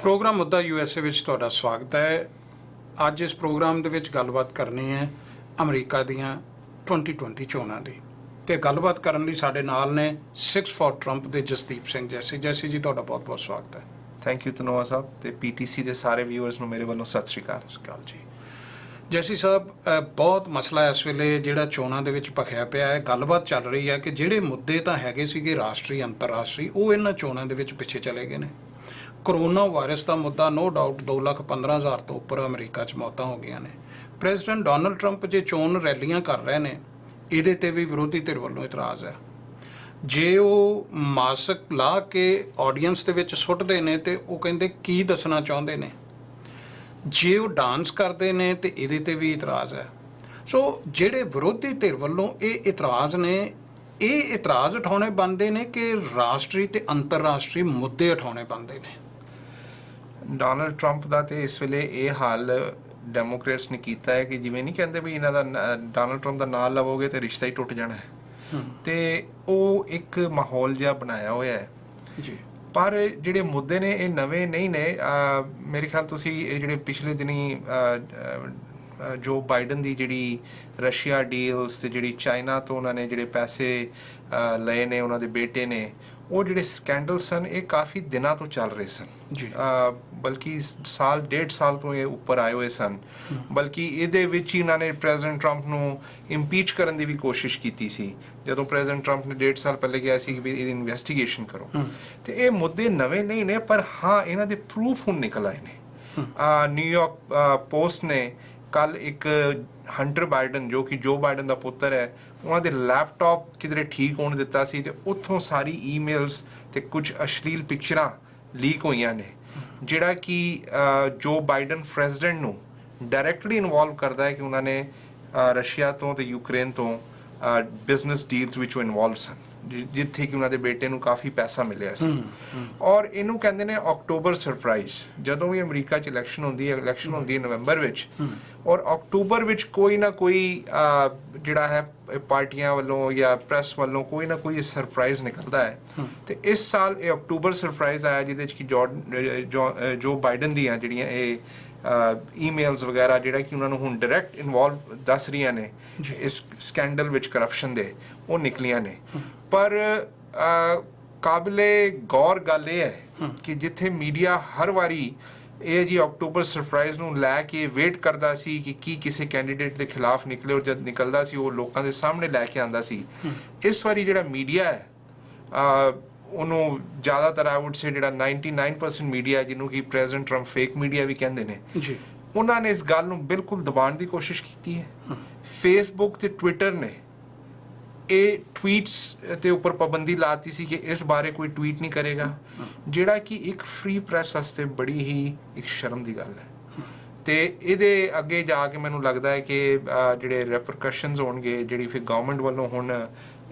Programme ਮੁੱਦਾ USA ਵਿੱਚ ਤੁਹਾਡਾ ਸਵਾਗਤ ਹੈ। ਅੱਜ ਇਸ ਪ੍ਰੋਗਰਾਮ ਦੇ ਵਿੱਚ ਗੱਲਬਾਤ ਕਰਨੀ ਹੈ ਅਮਰੀਕਾ ਦੀਆਂ 2020 ਚੋਣਾਂ ਦੀ ਤੇ ਗੱਲਬਾਤ ਕਰਨ ਲਈ ਸਾਡੇ ਨਾਲ ਨੇ 6 ਫॉर ਟਰੰਪ ਦੇ ਜਸਦੀਪ ਸਿੰਘ ਜੈਸੀ ਜੀ ਤੁਹਾਡਾ ਬਹੁਤ-ਬਹੁਤ ਸਵਾਗਤ ਹੈ। ਥੈਂਕ ਯੂ ਧੰਨਵਾ ਸਾਹਿਬ ਤੇ PTC ਦੇ ਸਾਰੇ ਵਿਊਅਰਸ ਨੂੰ ਮੇਰੇ ਵੱਲੋਂ ਸਤਿ ਸ਼੍ਰੀ ਅਕਾਲ ਜੀ। ਜੈਸੀ ਸਾਹਿਬ, ਬਹੁਤ ਮਸਲਾ ਇਸ ਵੇਲੇ ਜਿਹੜਾ ਚੋਣਾਂ ਦੇ ਵਿੱਚ ਭਖਿਆ ਪਿਆ ਹੈ। ਗੱਲਬਾਤ ਚੱਲ ਰਹੀ ਹੈ ਕਿ ਜਿਹੜੇ ਮੁੱਦੇ ਤਾਂ ਹੈਗੇ ਸੀਗੇ ਰਾਸ਼ਟਰੀ ਅੰਤਰਰਾਸ਼ਟਰੀ, ਉਹ ਇਹਨਾਂ ਚੋਣਾਂ ਦੇ ਵਿੱਚ ਪਿੱਛੇ ਚਲੇ ਗਏ ਨੇ। ਕਰੋਨਾ ਵਾਇਰਸ ਦਾ ਮੁੱਦਾ ਨੋ ਡਾਊਟ 2,15,000 ਤੋਂ ਉੱਪਰ ਅਮਰੀਕਾ 'ਚ ਮੌਤਾਂ ਹੋ ਗਈਆਂ ਨੇ। ਪ੍ਰੈਜ਼ੀਡੈਂਟ ਡੋਨਲਡ ਟਰੰਪ ਜੇ ਚੋਣ ਰੈਲੀਆਂ ਕਰ ਰਹੇ ਨੇ, ਇਹਦੇ 'ਤੇ ਵੀ ਵਿਰੋਧੀ ਧਿਰ ਵੱਲੋਂ ਇਤਰਾਜ਼ ਹੈ। ਜੇ ਉਹ ਮਾਸਕ ਲਾ ਕੇ ਆਡੀਅנס ਦੇ ਵਿੱਚ ਸੁੱਟਦੇ ਨੇ ਤੇ ਉਹ ਕਹਿੰਦੇ ਕੀ ਦੱਸਣਾ ਚਾਹੁੰਦੇ ਨੇ। ਜੇ ਉਹ ਡਾਂਸ ਕਰਦੇ ਨੇ ਤੇ ਇਹਦੇ 'ਤੇ ਵੀ ਇਤਰਾਜ਼ ਹੈ। ਸੋ ਜਿਹੜੇ ਵਿਰੋਧੀ ਧਿਰ ਵੱਲੋਂ ਇਹ ਇਤਰਾਜ਼ ਨੇ, ਇਹ ਇਤਰਾਜ਼ ਉਠਾਉਣੇ ਬਣਦੇ ਨੇ ਕਿ ਰਾਸ਼ਟਰੀ ਤੇ ਅੰਤਰਰਾਸ਼ਟਰੀ ਮੁੱਦੇ ਉਠਾਉਣੇ ਬਣਦੇ ਨੇ। ਡੋਨਲਡ ਟਰੰਪ ਦਾ ਤੇ ਇਸ ਵੇਲੇ ਇਹ ਹਾਲ ਡੈਮੋਕ੍ਰੇਟਸ ਨੇ ਕੀਤਾ ਹੈ ਕਿ ਜਿਵੇਂ ਨਹੀਂ ਕਹਿੰਦੇ ਵੀ ਇਹਨਾਂ ਦਾ ਡੋਨਲਡ ਟਰੰਪ ਦਾ ਨਾਂ ਲਵੋਗੇ ਤੇ ਰਿਸ਼ਤਾ ਹੀ ਟੁੱਟ ਜਾਣਾ ਹੈ, ਤੇ ਉਹ ਇੱਕ ਮਾਹੌਲ ਜਿਹਾ ਬਣਾਇਆ ਹੋਇਆ ਹੈ ਜੀ। ਪਰ ਜਿਹੜੇ ਮੁੱਦੇ ਨੇ ਇਹ ਨਵੇਂ ਨਹੀਂ ਨੇ। ਮੇਰੇ ਖਿਆਲ ਤੁਸੀਂ ਇਹ ਜਿਹੜੇ ਪਿਛਲੇ ਦਿਨੀ ਜੋ ਬਾਈਡਨ ਦੀ ਜਿਹੜੀ ਰਸ਼ੀਆ ਡੀਲਸ ਤੇ ਜਿਹੜੀ ਚਾਈਨਾ ਤੋਂ ਉਹਨਾਂ ਨੇ ਜਿਹੜੇ ਪੈਸੇ ਲਏ ਨੇ, ਉਹਨਾਂ ਦੇ ਬੇਟੇ ਨੇ, ਉਹ ਜਿਹੜੇ ਸਕੈਂਡਲ ਸਨ ਇਹ ਕਾਫੀ ਦਿਨਾਂ ਤੋਂ ਚੱਲ ਰਹੇ ਸਨ ਜੀ। ਬਲਕਿ ਸਾਲ 1.5 ਸਾਲ ਤੋਂ ਇਹ ਉੱਪਰ ਆਏ ਹੋਏ ਸਨ। ਬਲਕਿ ਇਹਦੇ ਵਿੱਚ ਹੀ ਉਹਨਾਂ ਨੇ ਪ੍ਰੈਜ਼ੀਡੈਂਟ ਟਰੰਪ ਨੂੰ ਇੰਪੀਚ ਕਰਨ ਦੀ ਵੀ ਕੋਸ਼ਿਸ਼ ਕੀਤੀ ਸੀ। ਜਦੋਂ ਪ੍ਰੈਜ਼ੀਡੈਂਟ ਟਰੰਪ ਨੇ 1.5 ਸਾਲ ਪਹਿਲੇ ਕਿਹਾ ਸੀ ਕਿ ਵੀ ਇਹਦੀ ਇਨਵੈਸਟੀਗੇਸ਼ਨ ਕਰੋ। ਤੇ ਇਹ ਮੁੱਦੇ ਨਵੇਂ ਨਹੀਂ ਨੇ, ਪਰ ਹਾਂ ਇਹਨਾਂ ਦੇ ਪ੍ਰੂਫ ਹੁਣ ਨਿਕਲ ਆਏ ਨੇ। ਨਿਊਯਾਰਕ ਪੋਸਟ ਨੇ ਕੱਲ ਇੱਕ ਹੰਟਰ ਬਾਈਡਨ, ਜੋ ਕਿ ਜੋ ਬਾਈਡਨ ਦਾ ਪੁੱਤਰ ਹੈ, ਉਹਨਾਂ ਦੇ ਲੈਪਟਾਪ ਕਿਧਰੇ ਠੀਕ ਹੋਣ ਦਿੱਤਾ ਸੀ ਤੇ ਉੱਥੋਂ ਸਾਰੀ ਈਮੇਲਸ ਤੇ ਕੁਝ ਅਸ਼ਲੀਲ ਪਿਕਚਰਾਂ ਲੀਕ ਹੋਈਆਂ ਨੇ, ਜਿਹੜਾ ਕਿ ਜੋ ਬਾਈਡਨ ਪ੍ਰੈਜ਼ੀਡੈਂਟ ਨੂੰ ਡਾਇਰੈਕਟਲੀ ਇਨਵੋਲਵ ਕਰਦਾ ਹੈ ਕਿ ਉਹਨਾਂ ਨੇ ਰਸ਼ੀਆ ਤੋਂ ਤੇ ਯੂਕਰੇਨ ਤੋਂ ਬਿਜ਼ਨਸ ਡੀਲਸ ਵਿੱਚ ਇਨਵੋਲਵ ਸਨ, ਜਿੱਥੇ ਕਿ ਉਹਨਾਂ ਦੇ ਬੇਟੇ ਨੂੰ ਕਾਫੀ ਪੈਸਾ ਮਿਲਿਆ ਸੀ। ਔਰ ਇਹਨੂੰ ਕਹਿੰਦੇ ਨੇ ਅਕਤੂਬਰ ਸਰਪ੍ਰਾਈਜ਼। ਜਦੋਂ ਵੀ ਅਮਰੀਕਾ 'ਚ ਇਲੈਕਸ਼ਨ ਹੁੰਦੀ ਹੈ ਨਵੰਬਰ ਵਿੱਚ, ਔਰ ਅਕਤੂਬਰ ਵਿੱਚ ਕੋਈ ਨਾ ਕੋਈ ਜਿਹੜਾ ਹੈ ਪਾਰਟੀਆਂ ਵੱਲੋਂ ਜਾਂ ਪ੍ਰੈਸ ਵੱਲੋਂ ਕੋਈ ਨਾ ਕੋਈ ਸਰਪ੍ਰਾਈਜ਼ ਨਿਕਲਦਾ ਹੈ। ਤੇ ਇਸ ਸਾਲ ਇਹ ਅਕਤੂਬਰ ਸਰਪ੍ਰਾਈਜ਼ ਆਇਆ, ਜਿਹਦੇ 'ਚ ਕਿ ਜੋ ਬਾਈਡਨ ਦੀਆਂ ਜਿਹੜੀਆਂ ਇਹ ਈਮੇਲਸ ਵਗੈਰਾ ਜਿਹੜਾ ਕਿ ਉਹਨਾਂ ਨੂੰ ਹੁਣ ਡਾਇਰੈਕਟ ਇਨਵੋਲਵ ਦੱਸ ਰਹੀਆਂ ਨੇ ਇਸ ਸਕੈਂਡਲ ਵਿੱਚ, ਕਰਪਸ਼ਨ ਦੇ, ਉਹ ਨਿਕਲੀਆਂ ਨੇ। ਪਰ ਕਾਬਲੇ ਗੌਰ ਗੱਲ ਇਹ ਹੈ ਕਿ ਜਿੱਥੇ ਮੀਡੀਆ ਹਰ ਵਾਰੀ ਇਹ ਜੀ ਅਕਤੂਬਰ ਸਰਪ੍ਰਾਈਜ਼ ਨੂੰ ਲੈ ਕੇ ਵੇਟ ਕਰਦਾ ਸੀ ਕਿ ਕੀ ਕਿਸੇ ਕੈਂਡੀਡੇਟ ਦੇ ਖਿਲਾਫ ਨਿਕਲੇ, ਔਰ ਜਦ ਨਿਕਲਦਾ ਸੀ ਉਹ ਲੋਕਾਂ ਦੇ ਸਾਹਮਣੇ ਲੈ ਕੇ ਆਉਂਦਾ ਸੀ। ਇਸ ਵਾਰੀ ਜਿਹੜਾ ਮੀਡੀਆ ਹੈ ਉਹਨੂੰ ਜ਼ਿਆਦਾਤਰ ਆਈ ਵੁੱਡ ਸੇ ਜਿਹੜਾ 99% ਮੀਡੀਆ, ਜਿਹਨੂੰ ਕਿ ਪ੍ਰੈਜ਼ੀਡੈਂਟ ਟਰੰਪ ਫੇਕ ਮੀਡੀਆ ਵੀ ਕਹਿੰਦੇ ਨੇ, ਉਹਨਾਂ ਨੇ ਇਸ ਗੱਲ ਨੂੰ ਬਿਲਕੁਲ ਦਬਾਉਣ ਦੀ ਕੋਸ਼ਿਸ਼ ਕੀਤੀ ਹੈ। ਫੇਸਬੁੱਕ ਤੇ ਟਵਿੱਟਰ ਨੇ ਇਹ ਟਵੀਟਸ ਤੇ ਉੱਪਰ ਪਾਬੰਦੀ ਲਾਤੀ ਸੀ ਕਿ ਇਸ ਬਾਰੇ ਕੋਈ ਟਵੀਟ ਨਹੀਂ ਕਰੇਗਾ, ਜਿਹੜਾ ਕਿ ਇੱਕ ਫ੍ਰੀ ਪ੍ਰੈਸ ਵਾਸਤੇ ਬੜੀ ਹੀ ਇੱਕ ਸ਼ਰਮ ਦੀ ਗੱਲ ਹੈ। ਤੇ ਇਹਦੇ ਅੱਗੇ ਜਾ ਕੇ ਮੈਨੂੰ ਲੱਗਦਾ ਹੈ ਕਿ ਜਿਹੜੇ ਰੈਪਰਕਸ਼ਨਸ ਹੋਣਗੇ, ਜਿਹੜੀ ਫਿਰ ਗਵਰਨਮੈਂਟ ਵੱਲੋਂ ਹੁਣ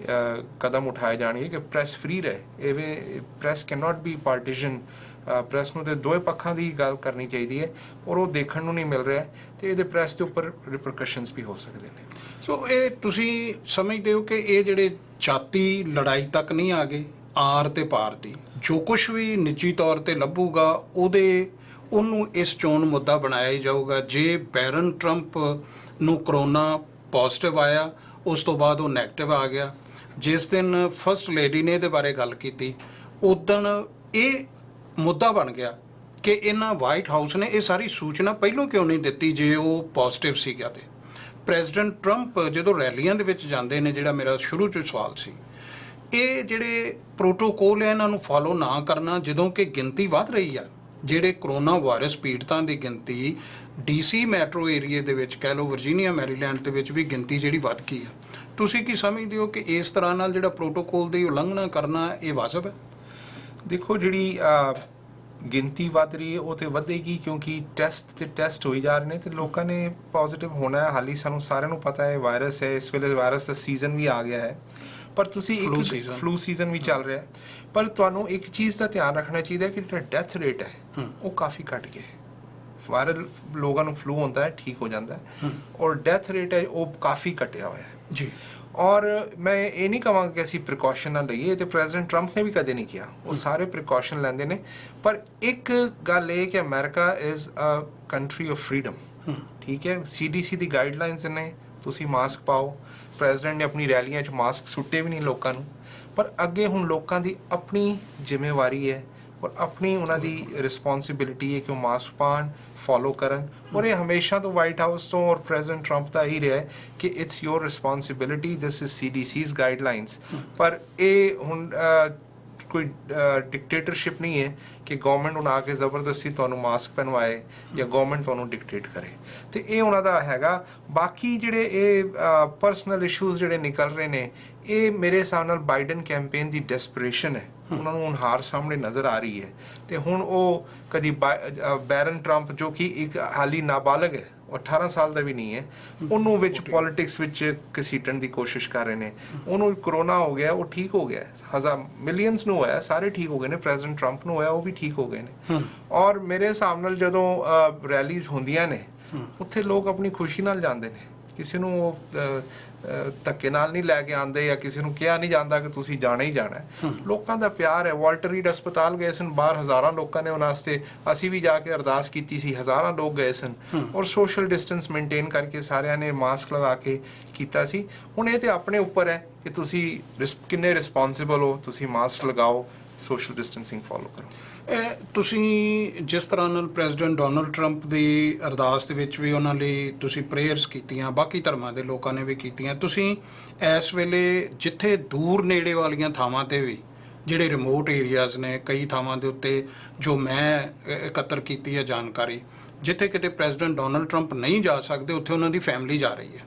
ਕਦਮ ਉਠਾਏ ਜਾਣਗੇ ਕਿ ਪ੍ਰੈਸ ਫ੍ਰੀ ਰਹੇ। ਇਵੇਂ press can not be partition. Press ਨੂੰ ਤੇ ਦੋਵੇਂ ਪੱਖਾਂ ਦੀ ਗੱਲ ਕਰਨੀ ਚਾਹੀਦੀ ਹੈ, ਔਰ ਉਹ ਦੇਖਣ ਨੂੰ ਨਹੀਂ ਮਿਲ ਰਿਹਾ, ਤੇ ਇਹਦੇ ਪ੍ਰੈਸ ਦੇ ਉੱਪਰ ਰਿਪਰਕਸ਼ਨਸ ਵੀ ਹੋ ਸਕਦੇ ਨੇ। ਸੋ ਇਹ ਤੁਸੀਂ ਸਮਝਦੇ ਹੋ ਕਿ ਇਹ ਜਿਹੜੇ ਜਾਤੀ ਲੜਾਈ ਤੱਕ ਨਹੀਂ ਆ ਗਏ, ਆਰ ਤੇ ਪਾਰ ਦੀ ਜੋ ਕੁਛ ਵੀ ਨਿੱਜੀ ਤੌਰ ਤੇ ਲੱਭੂਗਾ ਉਹਨੂੰ ਇਸ ਚੋਣ ਮੁੱਦਾ ਬਣਾਇਆ ਹੀ ਜਾਊਗਾ। ਜੇ ਬੈਰਨ ਟਰੰਪ ਨੂੰ ਕਰੋਨਾ ਪੋਜ਼ਿਟਿਵ ਆਇਆ, ਉਸ ਤੋਂ ਬਾਅਦ ਉਹ ਨੈਗੇਟਿਵ ਆ ਗਿਆ, ਜਿਸ ਦਿਨ ਫਸਟ ਲੇਡੀ ਨੇ ਇਹਦੇ ਬਾਰੇ ਗੱਲ ਕੀਤੀ, ਉਦਣ ਇਹ ਮੁੱਦਾ ਬਣ ਗਿਆ ਕਿ ਇਹਨਾਂ ਵਾਈਟ ਹਾਊਸ ਨੇ ਇਹ ਸਾਰੀ ਸੂਚਨਾ ਪਹਿਲਾਂ ਕਿਉਂ ਨਹੀਂ ਦਿੱਤੀ ਜੇ ਉਹ ਪੋਜ਼ਿਟਿਵ ਸੀਗਾ। ਤੇ ਪ੍ਰੈਜ਼ੀਡੈਂਟ ਟਰੰਪ ਜਦੋਂ ਰੈਲੀਆਂ ਦੇ ਵਿੱਚ ਜਾਂਦੇ ਨੇ, ਜਿਹੜਾ ਮੇਰਾ ਸ਼ੁਰੂ 'ਚ ਸਵਾਲ ਸੀ, ਇਹ ਜਿਹੜੇ ਪ੍ਰੋਟੋਕੋਲ ਹੈ ਇਹਨਾਂ ਨੂੰ ਫੋਲੋ ਨਾ ਕਰਨਾ, ਜਦੋਂ ਕਿ ਗਿਣਤੀ ਵੱਧ ਰਹੀ ਆ, ਜਿਹੜੇ ਕਰੋਨਾ ਵਾਇਰਸ ਪੀੜਤਾਂ ਦੀ ਗਿਣਤੀ DC ਮੈਟਰੋ ਏਰੀਏ ਦੇ ਵਿੱਚ, ਕਹਿ ਲਓ ਵਰਜੀਨੀਆ, ਮੈਰੀਲੈਂਡ ਦੇ ਵਿੱਚ ਵੀ ਗਿਣਤੀ ਜਿਹੜੀ ਵੱਧ ਗਈ ਆ। ਤੁਸੀਂ ਕੀ ਸਮਝਦੇ ਹੋ ਕਿ ਇਸ ਤਰ੍ਹਾਂ ਨਾਲ ਜਿਹੜਾ ਪ੍ਰੋਟੋਕੋਲ ਦੀ ਉਲੰਘਣਾ ਕਰਨਾ ਇਹ ਵਾਜਬ ਹੈ? ਦੇਖੋ, ਜਿਹੜੀ ਗਿਣਤੀ ਵੱਧ ਰਹੀ ਹੈ ਉਹ ਤੇ ਵਧੇਗੀ, ਕਿਉਂਕਿ ਟੈਸਟ ਹੋਈ ਜਾ ਰਹੇ ਨੇ ਤੇ ਲੋਕਾਂ ਨੇ ਪੋਜ਼ਿਟਿਵ ਹੋਣਾ ਹੈ। ਹਾਲੀ ਸਾਨੂੰ ਸਾਰਿਆਂ ਨੂੰ ਪਤਾ ਹੈ ਵਾਇਰਸ ਹੈ, ਇਸ ਵੇਲੇ ਵਾਇਰਸ ਦਾ ਸੀਜ਼ਨ ਵੀ ਆ ਗਿਆ ਹੈ, ਪਰ ਤੁਸੀਂ ਇੱਕ ਫਲੂ ਸੀਜ਼ਨ ਵੀ ਚੱਲ ਰਿਹਾ ਹੈ। ਪਰ ਤੁਹਾਨੂੰ ਇੱਕ ਚੀਜ਼ ਦਾ ਧਿਆਨ ਰੱਖਣਾ ਚਾਹੀਦਾ ਕਿ ਜਿਹੜਾ ਡੈਥ ਰੇਟ ਹੈ ਉਹ ਕਾਫੀ ਘੱਟ ਗਿਆ ਹੈ। ਵਾਇਰਲ ਲੋਕਾਂ ਨੂੰ ਫਲੂ ਹੁੰਦਾ ਹੈ, ਠੀਕ ਹੋ ਜਾਂਦਾ ਹੈ, ਔਰ ਡੈਥ ਰੇਟ ਹੈ ਉਹ ਕਾਫੀ ਘਟਿਆ ਹੋਇਆ ਹੈ ਜੀ। ਔਰ ਮੈਂ ਇਹ ਨਹੀਂ ਕਹਾਂਗਾ ਕਿ ਅਸੀਂ ਪ੍ਰੀਕਾਸ਼ਨ ਨਾ ਲਈਏ, ਤੇ ਪ੍ਰੈਜ਼ੀਡੈਂਟ ਟਰੰਪ ਨੇ ਵੀ ਕਦੇ ਨਹੀਂ ਕਿਹਾ, ਉਹ ਸਾਰੇ ਪ੍ਰੀਕਾਸ਼ਨ ਲੈਂਦੇ ਨੇ। ਪਰ ਇੱਕ ਗੱਲ ਇਹ ਕਿ America is a country of freedom, ਠੀਕ ਹੈ। CDC ਦੀ ਗਾਈਡਲਾਈਨਸ ਨੇ, ਤੁਸੀਂ ਮਾਸਕ ਪਾਓ। ਪ੍ਰੈਜ਼ੀਡੈਂਟ ਨੇ ਆਪਣੀ ਰੈਲੀਆਂ 'ਚ ਮਾਸਕ ਸੁੱਟੇ ਵੀ ਨਹੀਂ ਲੋਕਾਂ ਨੂੰ, ਪਰ ਅੱਗੇ ਹੁਣ ਲੋਕਾਂ ਦੀ ਆਪਣੀ ਜ਼ਿੰਮੇਵਾਰੀ ਹੈ ਔਰ ਆਪਣੀ ਉਹਨਾਂ ਦੀ ਰਿਸਪੌਂਸਿਬਿਲਿਟੀ ਹੈ ਕਿ ਉਹ ਮਾਸਕ ਪਾਉਣ, ਫੋਲੋ ਕਰਨ। ਔਰ ਇਹ ਹਮੇਸ਼ਾ ਤੋਂ ਵਾਈਟ ਹਾਊਸ ਤੋਂ ਔਰ ਪ੍ਰੈਜ਼ੀਡੈਂਟ ਟਰੰਪ ਦਾ ਹੀ ਰਿਹਾ ਹੈ ਕਿ it's your responsibility, this is CDC's guidelines. ਪਰ ਇਹ ਹੁਣ ਕੋਈ ਡਿਕਟੇਟਰਸ਼ਿਪ ਨਹੀਂ ਹੈ ਕਿ ਗਵਰਨਮੈਂਟ ਹੁਣ ਆ ਕੇ ਜ਼ਬਰਦਸਤੀ ਤੁਹਾਨੂੰ ਮਾਸਕ ਪਹਿਨਵਾਏ ਜਾਂ ਗਵਰਨਮੈਂਟ ਤੁਹਾਨੂੰ ਡਿਕਟੇਟ ਕਰੇ, ਤੇ ਇਹ ਉਹਨਾਂ ਦਾ ਹੈਗਾ। ਬਾਕੀ ਜਿਹੜੇ ਇਹ ਪਰਸਨਲ ਇਸ਼ੂਜ਼ ਜਿਹੜੇ ਨਿਕਲ ਰਹੇ ਨੇ, ਇਹ ਮੇਰੇ ਹਿਸਾਬ ਨਾਲ ਬਾਈਡਨ ਕੈਂਪੇਨ ਦੀ ਡੈਸਪਰੇਸ਼ਨ ਹੈ। ਉਹਨਾਂ ਨੂੰ ਹੁਣ ਹਾਰ ਸਾਹਮਣੇ ਨਜ਼ਰ ਆ ਰਹੀ ਹੈ, ਤੇ ਹੁਣ ਉਹ ਕਦੀ ਬੈਰਨ ਟਰੰਪ ਜੋ ਕਿ ਇੱਕ ਹਾਲੀ ਨਾਬਾਲਗ ਹੈ, 18 ਸਾਲ ਦਾ ਵੀ ਨਹੀਂ ਹੈ, ਉਹਨੂੰ ਵਿੱਚ ਪੋਲਿਟਿਕਸ ਵਿੱਚ ਘਸੀਟਣ ਦੀ ਕੋਸ਼ਿਸ਼ ਕਰ ਰਹੇ ਨੇ। ਉਹਨੂੰ ਕਰੋਨਾ ਹੋ ਗਿਆ, ਉਹ ਠੀਕ ਹੋ ਗਿਆ, ਮਿਲੀਅਨਸ ਨੂੰ ਹੋਇਆ, ਸਾਰੇ ਠੀਕ ਹੋ ਗਏ ਨੇ। ਪ੍ਰੈਜ਼ੀਡੈਂਟ ਟਰੰਪ ਨੂੰ ਹੋਇਆ, ਉਹ ਵੀ ਠੀਕ ਹੋ ਗਏ ਨੇ। ਔਰ ਮੇਰੇ ਹਿਸਾਬ ਨਾਲ ਜਦੋਂ ਰੈਲੀਜ਼ ਹੁੰਦੀਆਂ ਨੇ, ਉੱਥੇ ਲੋਕ ਆਪਣੀ ਖੁਸ਼ੀ ਨਾਲ ਜਾਂਦੇ ਨੇ, ਕਿਸੇ ਨੂੰ ਉਹ ਧੱਕੇ ਨਾਲ ਨਹੀਂ ਲੈ ਕੇ ਆਉਂਦੇ, ਜਾਂ ਕਿਸੇ ਨੂੰ ਕਿਹਾ ਨਹੀਂ ਜਾਂਦਾ ਕਿ ਤੁਸੀਂ ਜਾਣਾ ਹੀ ਜਾਣਾ ਹੈ। ਲੋਕਾਂ ਦਾ ਪਿਆਰ ਹੈ। ਵਾਲਟਰ ਰੀਡ ਹਸਪਤਾਲ ਗਏ ਸਨ, ਬਾਹਰ ਹਜ਼ਾਰਾਂ ਲੋਕਾਂ ਨੇ ਉਹਨਾਂ ਵਾਸਤੇ, ਅਸੀਂ ਵੀ ਜਾ ਕੇ ਅਰਦਾਸ ਕੀਤੀ ਸੀ, ਹਜ਼ਾਰਾਂ ਲੋਕ ਗਏ ਸਨ, ਔਰ ਸੋਸ਼ਲ ਡਿਸਟੈਂਸ ਮੇਨਟੇਨ ਕਰਕੇ ਸਾਰਿਆਂ ਨੇ ਮਾਸਕ ਲਗਾ ਕੇ ਕੀਤਾ ਸੀ। ਹੁਣ ਇਹ ਤੇ ਆਪਣੇ ਉੱਪਰ ਹੈ ਕਿ ਤੁਸੀਂ ਕਿੰਨੇ ਰਿਸਪੌਂਸਿਬਲ ਹੋ, ਤੁਸੀਂ ਮਾਸਕ ਲਗਾਓ, ਸੋਸ਼ਲ ਡਿਸਟੈਂਸਿੰਗ ਫੋਲੋ ਕਰੋ। ਤੁਸੀਂ ਜਿਸ ਤਰ੍ਹਾਂ ਨਾਲ ਪ੍ਰੈਜ਼ੀਡੈਂਟ ਡੋਨਲਡ ਟਰੰਪ ਦੀ ਅਰਦਾਸ ਦੇ ਵਿੱਚ ਵੀ ਉਹਨਾਂ ਲਈ ਤੁਸੀਂ ਪ੍ਰੇਅਰਸ ਕੀਤੀਆਂ, ਬਾਕੀ ਧਰਮਾਂ ਦੇ ਲੋਕਾਂ ਨੇ ਵੀ ਕੀਤੀਆਂ, ਤੁਸੀਂ ਇਸ ਵੇਲੇ ਜਿੱਥੇ ਦੂਰ ਨੇੜੇ ਵਾਲੀਆਂ ਥਾਵਾਂ 'ਤੇ ਵੀ, ਜਿਹੜੇ ਰਿਮੋਟ ਏਰੀਆਜ਼ ਨੇ, ਕਈ ਥਾਵਾਂ ਦੇ ਉੱਤੇ ਜੋ ਮੈਂ ਇਕੱਤਰ ਕੀਤੀ ਹੈ ਜਾਣਕਾਰੀ, ਜਿੱਥੇ ਕਿਤੇ ਪ੍ਰੈਜ਼ੀਡੈਂਟ ਡੋਨਲਡ ਟਰੰਪ ਨਹੀਂ ਜਾ ਸਕਦੇ, ਉੱਥੇ ਉਹਨਾਂ ਦੀ ਫੈਮਿਲੀ ਜਾ ਰਹੀ ਹੈ।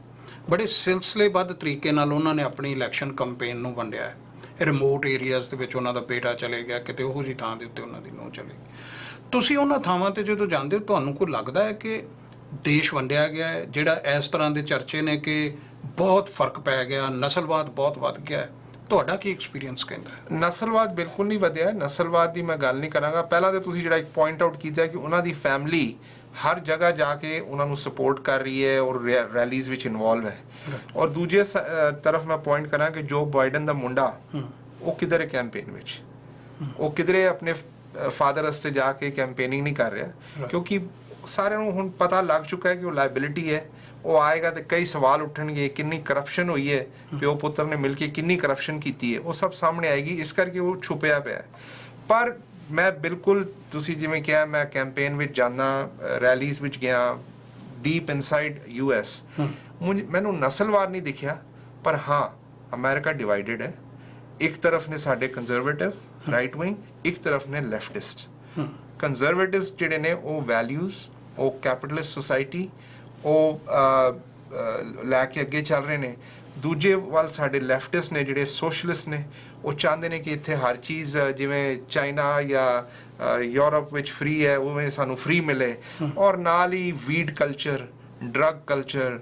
ਬੜੇ ਸਿਲਸਿਲੇਬੱਧ ਤਰੀਕੇ ਨਾਲ ਉਹਨਾਂ ਨੇ ਆਪਣੀ ਇਲੈਕਸ਼ਨ ਕੰਪੇਨ ਨੂੰ ਵੰਡਿਆ ਹੈ। ਰਿਮੋਟ ਏਰੀਆਜ਼ ਦੇ ਵਿੱਚ ਉਹਨਾਂ ਦਾ ਬੇਟਾ ਚਲੇ ਗਿਆ, ਕਿਤੇ ਉਹੋ ਜਿਹੀ ਥਾਂ ਦੇ ਉੱਤੇ ਉਹਨਾਂ ਦੀ ਨੂੰਹ ਚਲੇ ਗਈ। ਤੁਸੀਂ ਉਹਨਾਂ ਥਾਵਾਂ 'ਤੇ ਜਦੋਂ ਜਾਂਦੇ ਹੋ, ਤੁਹਾਨੂੰ ਕੋਈ ਲੱਗਦਾ ਹੈ ਕਿ ਦੇਸ਼ ਵੰਡਿਆ ਗਿਆ ਹੈ? ਜਿਹੜਾ ਇਸ ਤਰ੍ਹਾਂ ਦੇ ਚਰਚੇ ਨੇ ਕਿ ਬਹੁਤ ਫਰਕ ਪੈ ਗਿਆ, ਨਸਲਵਾਦ ਬਹੁਤ ਵੱਧ ਗਿਆ ਹੈ, ਤੁਹਾਡਾ ਕੀ ਐਕਸਪੀਰੀਅੰਸ ਕਹਿੰਦਾ ਹੈ? ਨਸਲਵਾਦ ਬਿਲਕੁਲ ਨਹੀਂ ਵਧਿਆ। ਨਸਲਵਾਦ ਦੀ ਮੈਂ ਗੱਲ ਨਹੀਂ ਕਰਾਂਗਾ। ਪਹਿਲਾਂ ਤਾਂ ਤੁਸੀਂ ਜਿਹੜਾ ਇੱਕ ਪੁਆਇੰਟ ਆਊਟ ਕੀਤਾ ਕਿ ਉਹਨਾਂ ਦੀ ਫੈਮਿਲੀ ਹਰ ਜਗ੍ਹਾ ਜਾ ਕੇ ਉਹਨਾਂ ਨੂੰ ਸਪੋਰਟ ਕਰ ਰਹੀ ਹੈ ਔਰ ਰੈਲੀਜ਼ ਵਿੱਚ ਇਨਵੋਲਵ ਹੈ। ਔਰ ਦੂਜੇ ਤਰਫ ਮੈਂ ਪੁਆਇੰਟ ਕਰਾਂ ਕਿ ਜੋ ਬਾਈਡਨ ਦਾ ਮੁੰਡਾ, ਉਹ ਕਿਧਰ ਹੈ ਕੈਂਪੇਨ ਵਿੱਚ? ਉਹ ਕਿਧਰੇ ਆਪਣੇ ਫਾਦਰ ਵਾਸਤੇ ਜਾ ਕੇ ਕੈਂਪੇਨਿੰਗ ਨਹੀਂ ਕਰ ਰਿਹਾ, ਕਿਉਂਕਿ ਸਾਰਿਆਂ ਨੂੰ ਹੁਣ ਪਤਾ ਲੱਗ ਚੁੱਕਾ ਹੈ ਕਿ ਉਹ ਲਾਇਬਿਲਿਟੀ ਹੈ। ਉਹ ਆਏਗਾ ਤੇ ਕਈ ਸਵਾਲ ਉੱਠਣਗੇ, ਕਿੰਨੀ ਕਰਪਸ਼ਨ ਹੋਈ ਹੈ, ਪਿਓ ਪੁੱਤਰ ਨੇ ਮਿਲ ਕੇ ਕਿੰਨੀ ਕਰਪਸ਼ਨ ਕੀਤੀ ਹੈ, ਉਹ ਸਭ ਸਾਹਮਣੇ ਆਏਗੀ। ਇਸ ਕਰਕੇ ਉਹ ਛੁਪਿਆ ਪਿਆ ਹੈ। ਪਰ ਮੈਂ ਬਿਲਕੁਲ, ਤੁਸੀਂ ਜਿਵੇਂ ਕਿਹਾ, ਮੈਂ ਕੈਂਪੇਨ ਵਿੱਚ ਜਾਣਾ, ਰੈਲੀਜ਼ ਵਿੱਚ ਗਿਆ, ਡੀਪ ਇਨਸਾਈਡ US, ਮੈਨੂੰ ਨਸਲਵਾਦ ਨਹੀਂ ਦਿਖਿਆ। ਪਰ ਹਾਂ, ਅਮਰੀਕਾ ਡਿਵਾਈਡਡ ਹੈ। ਇੱਕ ਤਰਫ ਨੇ ਸਾਡੇ ਕੰਜ਼ਰਵੇਟਿਵ ਰਾਈਟ ਵਿੰਗ, ਇੱਕ ਤਰਫ ਨੇ ਲੈਫਟਿਸਟ। ਕੰਜ਼ਰਵੇਟਿਵਸ ਜਿਹੜੇ ਨੇ ਉਹ ਵੈਲਿਊਜ਼, ਉਹ ਕੈਪੀਟਲਿਸਟ ਸੁਸਾਇਟੀ, ਉਹ ਲੈ ਕੇ ਅੱਗੇ ਚੱਲ ਰਹੇ ਨੇ। ਦੂਜੇ ਵੱਲ ਸਾਡੇ ਲੈਫਟਿਸਟ ਨੇ ਜਿਹੜੇ ਸੋਸ਼ਲਿਸਟ ਨੇ, ਉਹ ਚਾਹੁੰਦੇ ਨੇ ਕਿ ਇੱਥੇ ਹਰ ਚੀਜ਼ ਜਿਵੇਂ ਚਾਈਨਾ ਜਾਂ ਯੂਰਪ ਵਿੱਚ ਫ੍ਰੀ ਹੈ, ਉਵੇਂ ਸਾਨੂੰ ਫ੍ਰੀ ਮਿਲੇ। ਔਰ ਨਾਲ ਹੀ weed culture, drug culture,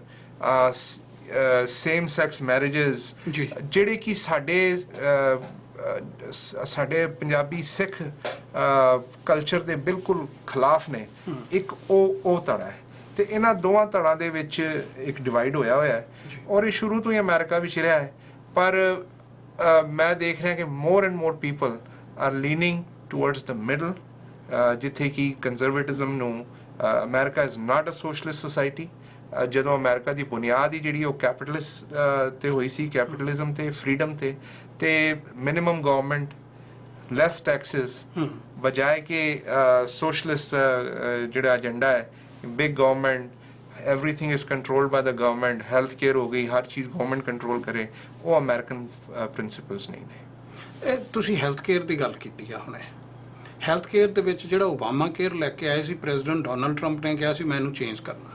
same sex marriages, ਜਿਹੜੇ ਕਿ ਸਾਡੇ ਪੰਜਾਬੀ ਸਿੱਖ ਕਲਚਰ ਦੇ ਬਿਲਕੁਲ ਖਿਲਾਫ ਨੇ। ਇੱਕ ਉਹ ਧੜਾ ਹੈ, ਤੇ ਇਹਨਾਂ ਦੋਵਾਂ ਧੜਾਂ ਦੇ ਵਿੱਚ ਇੱਕ ਡਿਵਾਈਡ ਹੋਇਆ ਹੈ। ਔਰ ਇਹ ਸ਼ੁਰੂ ਤੋਂ ਹੀ ਅਮਰੀਕਾ ਵਿੱਚ ਰਿਹਾ ਹੈ। ਪਰ ਮੈਂ ਦੇਖ ਰਿਹਾ ਕਿ more and more people are leaning towards the middle, ਜਿੱਥੇ ਕਿ ਕੰਜ਼ਰਵੇਟਿਜ਼ਮ ਨੂੰ, America is not a socialist society. ਜਦੋਂ ਅਮਰੀਕਾ ਦੀ ਬੁਨਿਆਦ ਹੀ ਜਿਹੜੀ ਉਹ ਕੈਪੀਟਲਿਸਟ ਤੇ ਹੋਈ ਸੀ, ਕੈਪੀਟਲਿਜ਼ਮ ਤੇ ਫਰੀडम ਤੇ ਮਿਨੀਮਮ ਗਵਰਨਮੈਂਟ, ਲੈਸ ਟੈਕਸਿਸ, ਬਜਾਏ ਕਿ ਸੋਸ਼ਲਿਸਟ ਜਿਹੜਾ ਏਜੰਡਾ ਹੈ, big government, everything is controlled by the government, health care ਹੋ ਗਈ, ਹਰ ਚੀਜ਼ ਗਵਰਨਮੈਂਟ ਕੰਟਰੋਲ ਕਰੇ, ਉਹ ਅਮਰੀਕਨ ਪ੍ਰਿੰਸੀਪਲਸ ਨਹੀਂ ਨੇ। ਇਹ ਤੁਸੀਂ ਹੈਲਥ ਕੇਅਰ ਦੀ ਗੱਲ ਕੀਤੀ ਆ ਹੁਣੇ। ਹੈਲਥ ਕੇਅਰ ਦੇ ਵਿੱਚ ਜਿਹੜਾ ਓਬਾਮਾ ਕੇਅਰ ਲੈ ਕੇ ਆਏ ਸੀ ਪ੍ਰੈਜ਼ੀਡੈਂਟ ਡੋਨਲਡ ਟਰੰਪ ਨੇ ਕਿਹਾ ਸੀ ਮੈਂ ਇਹਨੂੰ ਚੇਂਜ ਕਰਨਾ,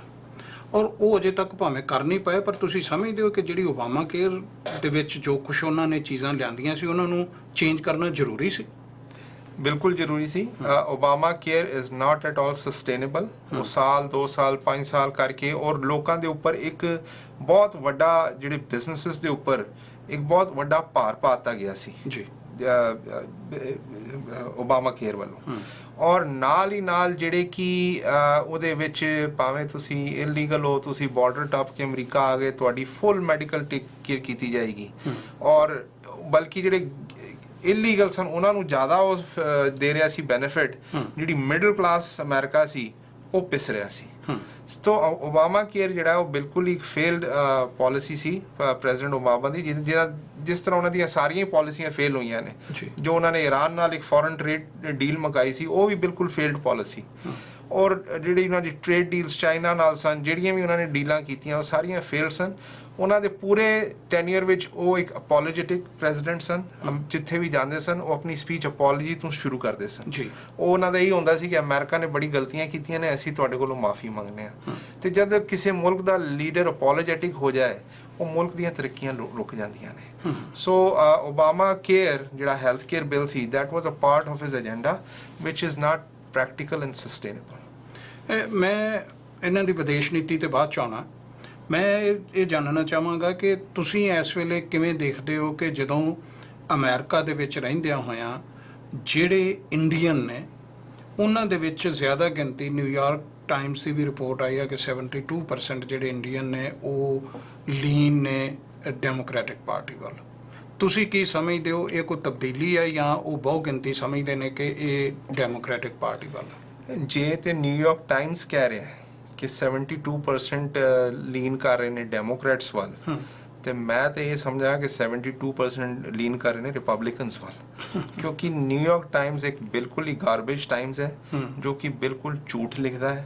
ਔਰ ਉਹ ਅਜੇ ਤੱਕ ਭਾਵੇਂ ਕਰ ਨਹੀਂ ਪਏ। ਪਰ ਤੁਸੀਂ ਸਮਝਦੇ ਹੋ ਕਿ ਜਿਹੜੀ ਓਬਾਮਾ ਕੇਅਰ ਦੇ ਵਿੱਚ ਜੋ ਕੁਛ ਉਹਨਾਂ ਨੇ ਚੀਜ਼ਾਂ ਲਿਆਂਦੀਆਂ ਸੀ, ਉਹਨਾਂ ਨੂੰ ਚੇਂਜ ਕਰਨਾ ਜ਼ਰੂਰੀ ਸੀ? ਬਿਲਕੁਲ ਜ਼ਰੂਰੀ ਸੀ। Obama care is not at all sustainable. ਉਹ ਸਾਲ 2 ਸਾਲ 5 ਸਾਲ ਕਰਕੇ, ਔਰ ਲੋਕਾਂ ਦੇ ਉੱਪਰ ਇੱਕ ਬਹੁਤ ਵੱਡਾ, ਜਿਹੜੇ ਬਿਜ਼ਨੈਸਿਸ ਦੇ ਉੱਪਰ ਇੱਕ ਬਹੁਤ ਵੱਡਾ ਭਾਰ ਪਾਤਾ ਗਿਆ ਸੀ। ਜੀ, ਓਬਾਮਾ ਕੇਅਰ ਵੱਲੋਂ। ਔਰ ਨਾਲ ਹੀ ਨਾਲ ਜਿਹੜੇ ਕਿ ਉਹਦੇ ਵਿੱਚ ਭਾਵੇਂ ਤੁਸੀਂ ਇਲੀਗਲ ਹੋ, ਤੁਸੀਂ ਬਾਰਡਰ ਟੱਪ ਕੇ ਅਮਰੀਕਾ ਆ ਗਏ, ਤੁਹਾਡੀ ਫੁੱਲ ਮੈਡੀਕਲ ਕੇਅਰ ਕੀਤੀ ਜਾਏਗੀ। ਔਰ ਬਲਕਿ ਜਿਹੜੇ ਇਲੀਗਲ ਸਨ ਉਹਨਾਂ ਨੂੰ ਜ਼ਿਆਦਾ ਉਹ ਦੇ ਰਿਹਾ ਸੀ ਬੈਨੀਫਿਟ, ਜਿਹੜੀ ਮਿਡਲ ਕਲਾਸ ਅਮਰੀਕਾ ਸੀ ਉਹ ਪਿਸ ਰਿਹਾ ਸੀ। ਸੋ ਓਬਾਮਾ ਕੇਅਰ ਜਿਹੜਾ ਉਹ ਬਿਲਕੁਲ ਹੀ ਫੇਲਡ ਪਾਲਿਸੀ ਸੀ ਪ੍ਰੈਜ਼ੀਡੈਂਟ ਓਬਾਮਾ ਦੀ, ਜਿਸ ਤਰ੍ਹਾਂ ਉਹਨਾਂ ਦੀਆਂ ਸਾਰੀਆਂ ਪਾਲਿਸੀਆਂ ਫੇਲ ਹੋਈਆਂ ਨੇ। ਜੋ ਉਹਨਾਂ ਨੇ ਈਰਾਨ ਨਾਲ ਇੱਕ ਫੋਰਨ ਟ੍ਰੇਡ ਡੀਲ ਮੁਕਾਈ ਸੀ ਉਹ ਵੀ ਬਿਲਕੁਲ ਫੇਲਡ ਪਾਲਿਸੀ। ਔਰ ਜਿਹੜੀ ਉਹਨਾਂ ਦੀ ਟ੍ਰੇਡ ਡੀਲਸ ਚਾਈਨਾ ਨਾਲ ਸਨ, ਜਿਹੜੀਆਂ ਵੀ ਉਹਨਾਂ ਨੇ ਡੀਲਾਂ ਕੀਤੀਆਂ ਉਹ ਸਾਰੀਆਂ ਫੇਲਡ ਸਨ। ਉਹਨਾਂ ਦੇ ਪੂਰੇ ਟੈਨਿਅਰ ਵਿੱਚ ਉਹ ਇੱਕ ਅਪੋਲੋਜੈਟਿਕ ਪ੍ਰੈਜ਼ੀਡੈਂਟ ਸਨ। ਜਿੱਥੇ ਵੀ ਜਾਂਦੇ ਸਨ ਉਹ ਆਪਣੀ ਸਪੀਚ ਅਪੋਲੋਜੀ ਤੋਂ ਸ਼ੁਰੂ ਕਰਦੇ ਸਨ। ਉਹ ਉਹਨਾਂ ਦਾ ਇਹੀ ਹੁੰਦਾ ਸੀ ਕਿ ਅਮਰੀਕਾ ਨੇ ਬੜੀ ਗਲਤੀਆਂ ਕੀਤੀਆਂ ਨੇ, ਅਸੀਂ ਤੁਹਾਡੇ ਕੋਲੋਂ ਮਾਫੀ ਮੰਗਦੇ ਹਾਂ। ਤੇ ਜਦ ਕਿਸੇ ਮੁਲਕ ਦਾ ਲੀਡਰ ਅਪੋਲੋਜੈਟਿਕ ਹੋ ਜਾਏ ਉਹ ਮੁਲਕ ਦੀਆਂ ਤਰੱਕੀਆਂ ਰੁਕ ਜਾਂਦੀਆਂ ਨੇ। ਸੋ ਓਬਾਮਾ ਕੇਅਰ ਜਿਹੜਾ ਹੈਲਥ ਕੇਅਰ ਬਿੱਲ ਸੀ, that was a part of his agenda ਵਿਚ is not practical and sustainable. ਮੈਂ ਇਹਨਾਂ ਦੀ ਵਿਦੇਸ਼ ਨੀਤੀ ਤੇ ਬਾਅਦ ਚ ਆਉਣਾ। ਮੈਂ ਇਹ ਜਾਣਨਾ ਚਾਹਾਂਗਾ ਕਿ ਤੁਸੀਂ ਇਸ ਵੇਲੇ ਕਿਵੇਂ ਦੇਖਦੇ ਹੋ ਕਿ ਜਦੋਂ ਅਮਰੀਕਾ ਦੇ ਵਿੱਚ ਰਹਿੰਦਿਆਂ ਹੋਇਆਂ ਜਿਹੜੇ ਇੰਡੀਅਨ ਨੇ ਉਹਨਾਂ ਦੇ ਵਿੱਚ ਜ਼ਿਆਦਾ ਗਿਣਤੀ, ਨਿਊਯਾਰਕ ਟਾਈਮਸ ਦੀ ਵੀ ਰਿਪੋਰਟ ਆਈ ਹੈ ਕਿ 72% ਜਿਹੜੇ ਇੰਡੀਅਨ ਨੇ ਉਹ ਲੀਨ ਨੇ ਡੈਮੋਕ੍ਰੈਟਿਕ ਪਾਰਟੀ ਵੱਲ। ਤੁਸੀਂ ਕੀ ਸਮਝਦੇ ਹੋ, ਇਹ ਕੋਈ ਤਬਦੀਲੀ ਹੈ ਜਾਂ ਉਹ ਬਹੁ ਗਿਣਤੀ ਸਮਝਦੇ ਨੇ ਕਿ ਇਹ ਡੈਮੋਕ੍ਰੈਟਿਕ ਪਾਰਟੀ ਵੱਲ? ਜੇ ਤੇ ਨਿਊਯਾਰਕ ਟਾਈਮਸ ਕਹਿ ਰਿਹਾ ਕਿ 72% ਲੀਨ ਕਰ ਰਹੇ ਨੇ ਡੈਮੋਕ੍ਰੈਟਸ ਵੱਲ, ਤੇ ਮੈਂ ਤੇ ਇਹ ਸਮਝਾਂ ਕਿ 72% ਲੀਨ ਕਰ ਰਹੇ ਨੇ ਰਿਪਬਲਿਕਨਸ ਵੱਲ। ਕਿਉਂਕਿ ਨਿਊਯਾਰਕ ਟਾਈਮਸ ਇੱਕ ਬਿਲਕੁਲ ਹੀ ਗਾਰਬੇਜ ਟਾਈਮਸ ਹੈ ਜੋ ਕਿ ਬਿਲਕੁਲ ਝੂਠ ਲਿਖਦਾ ਹੈ।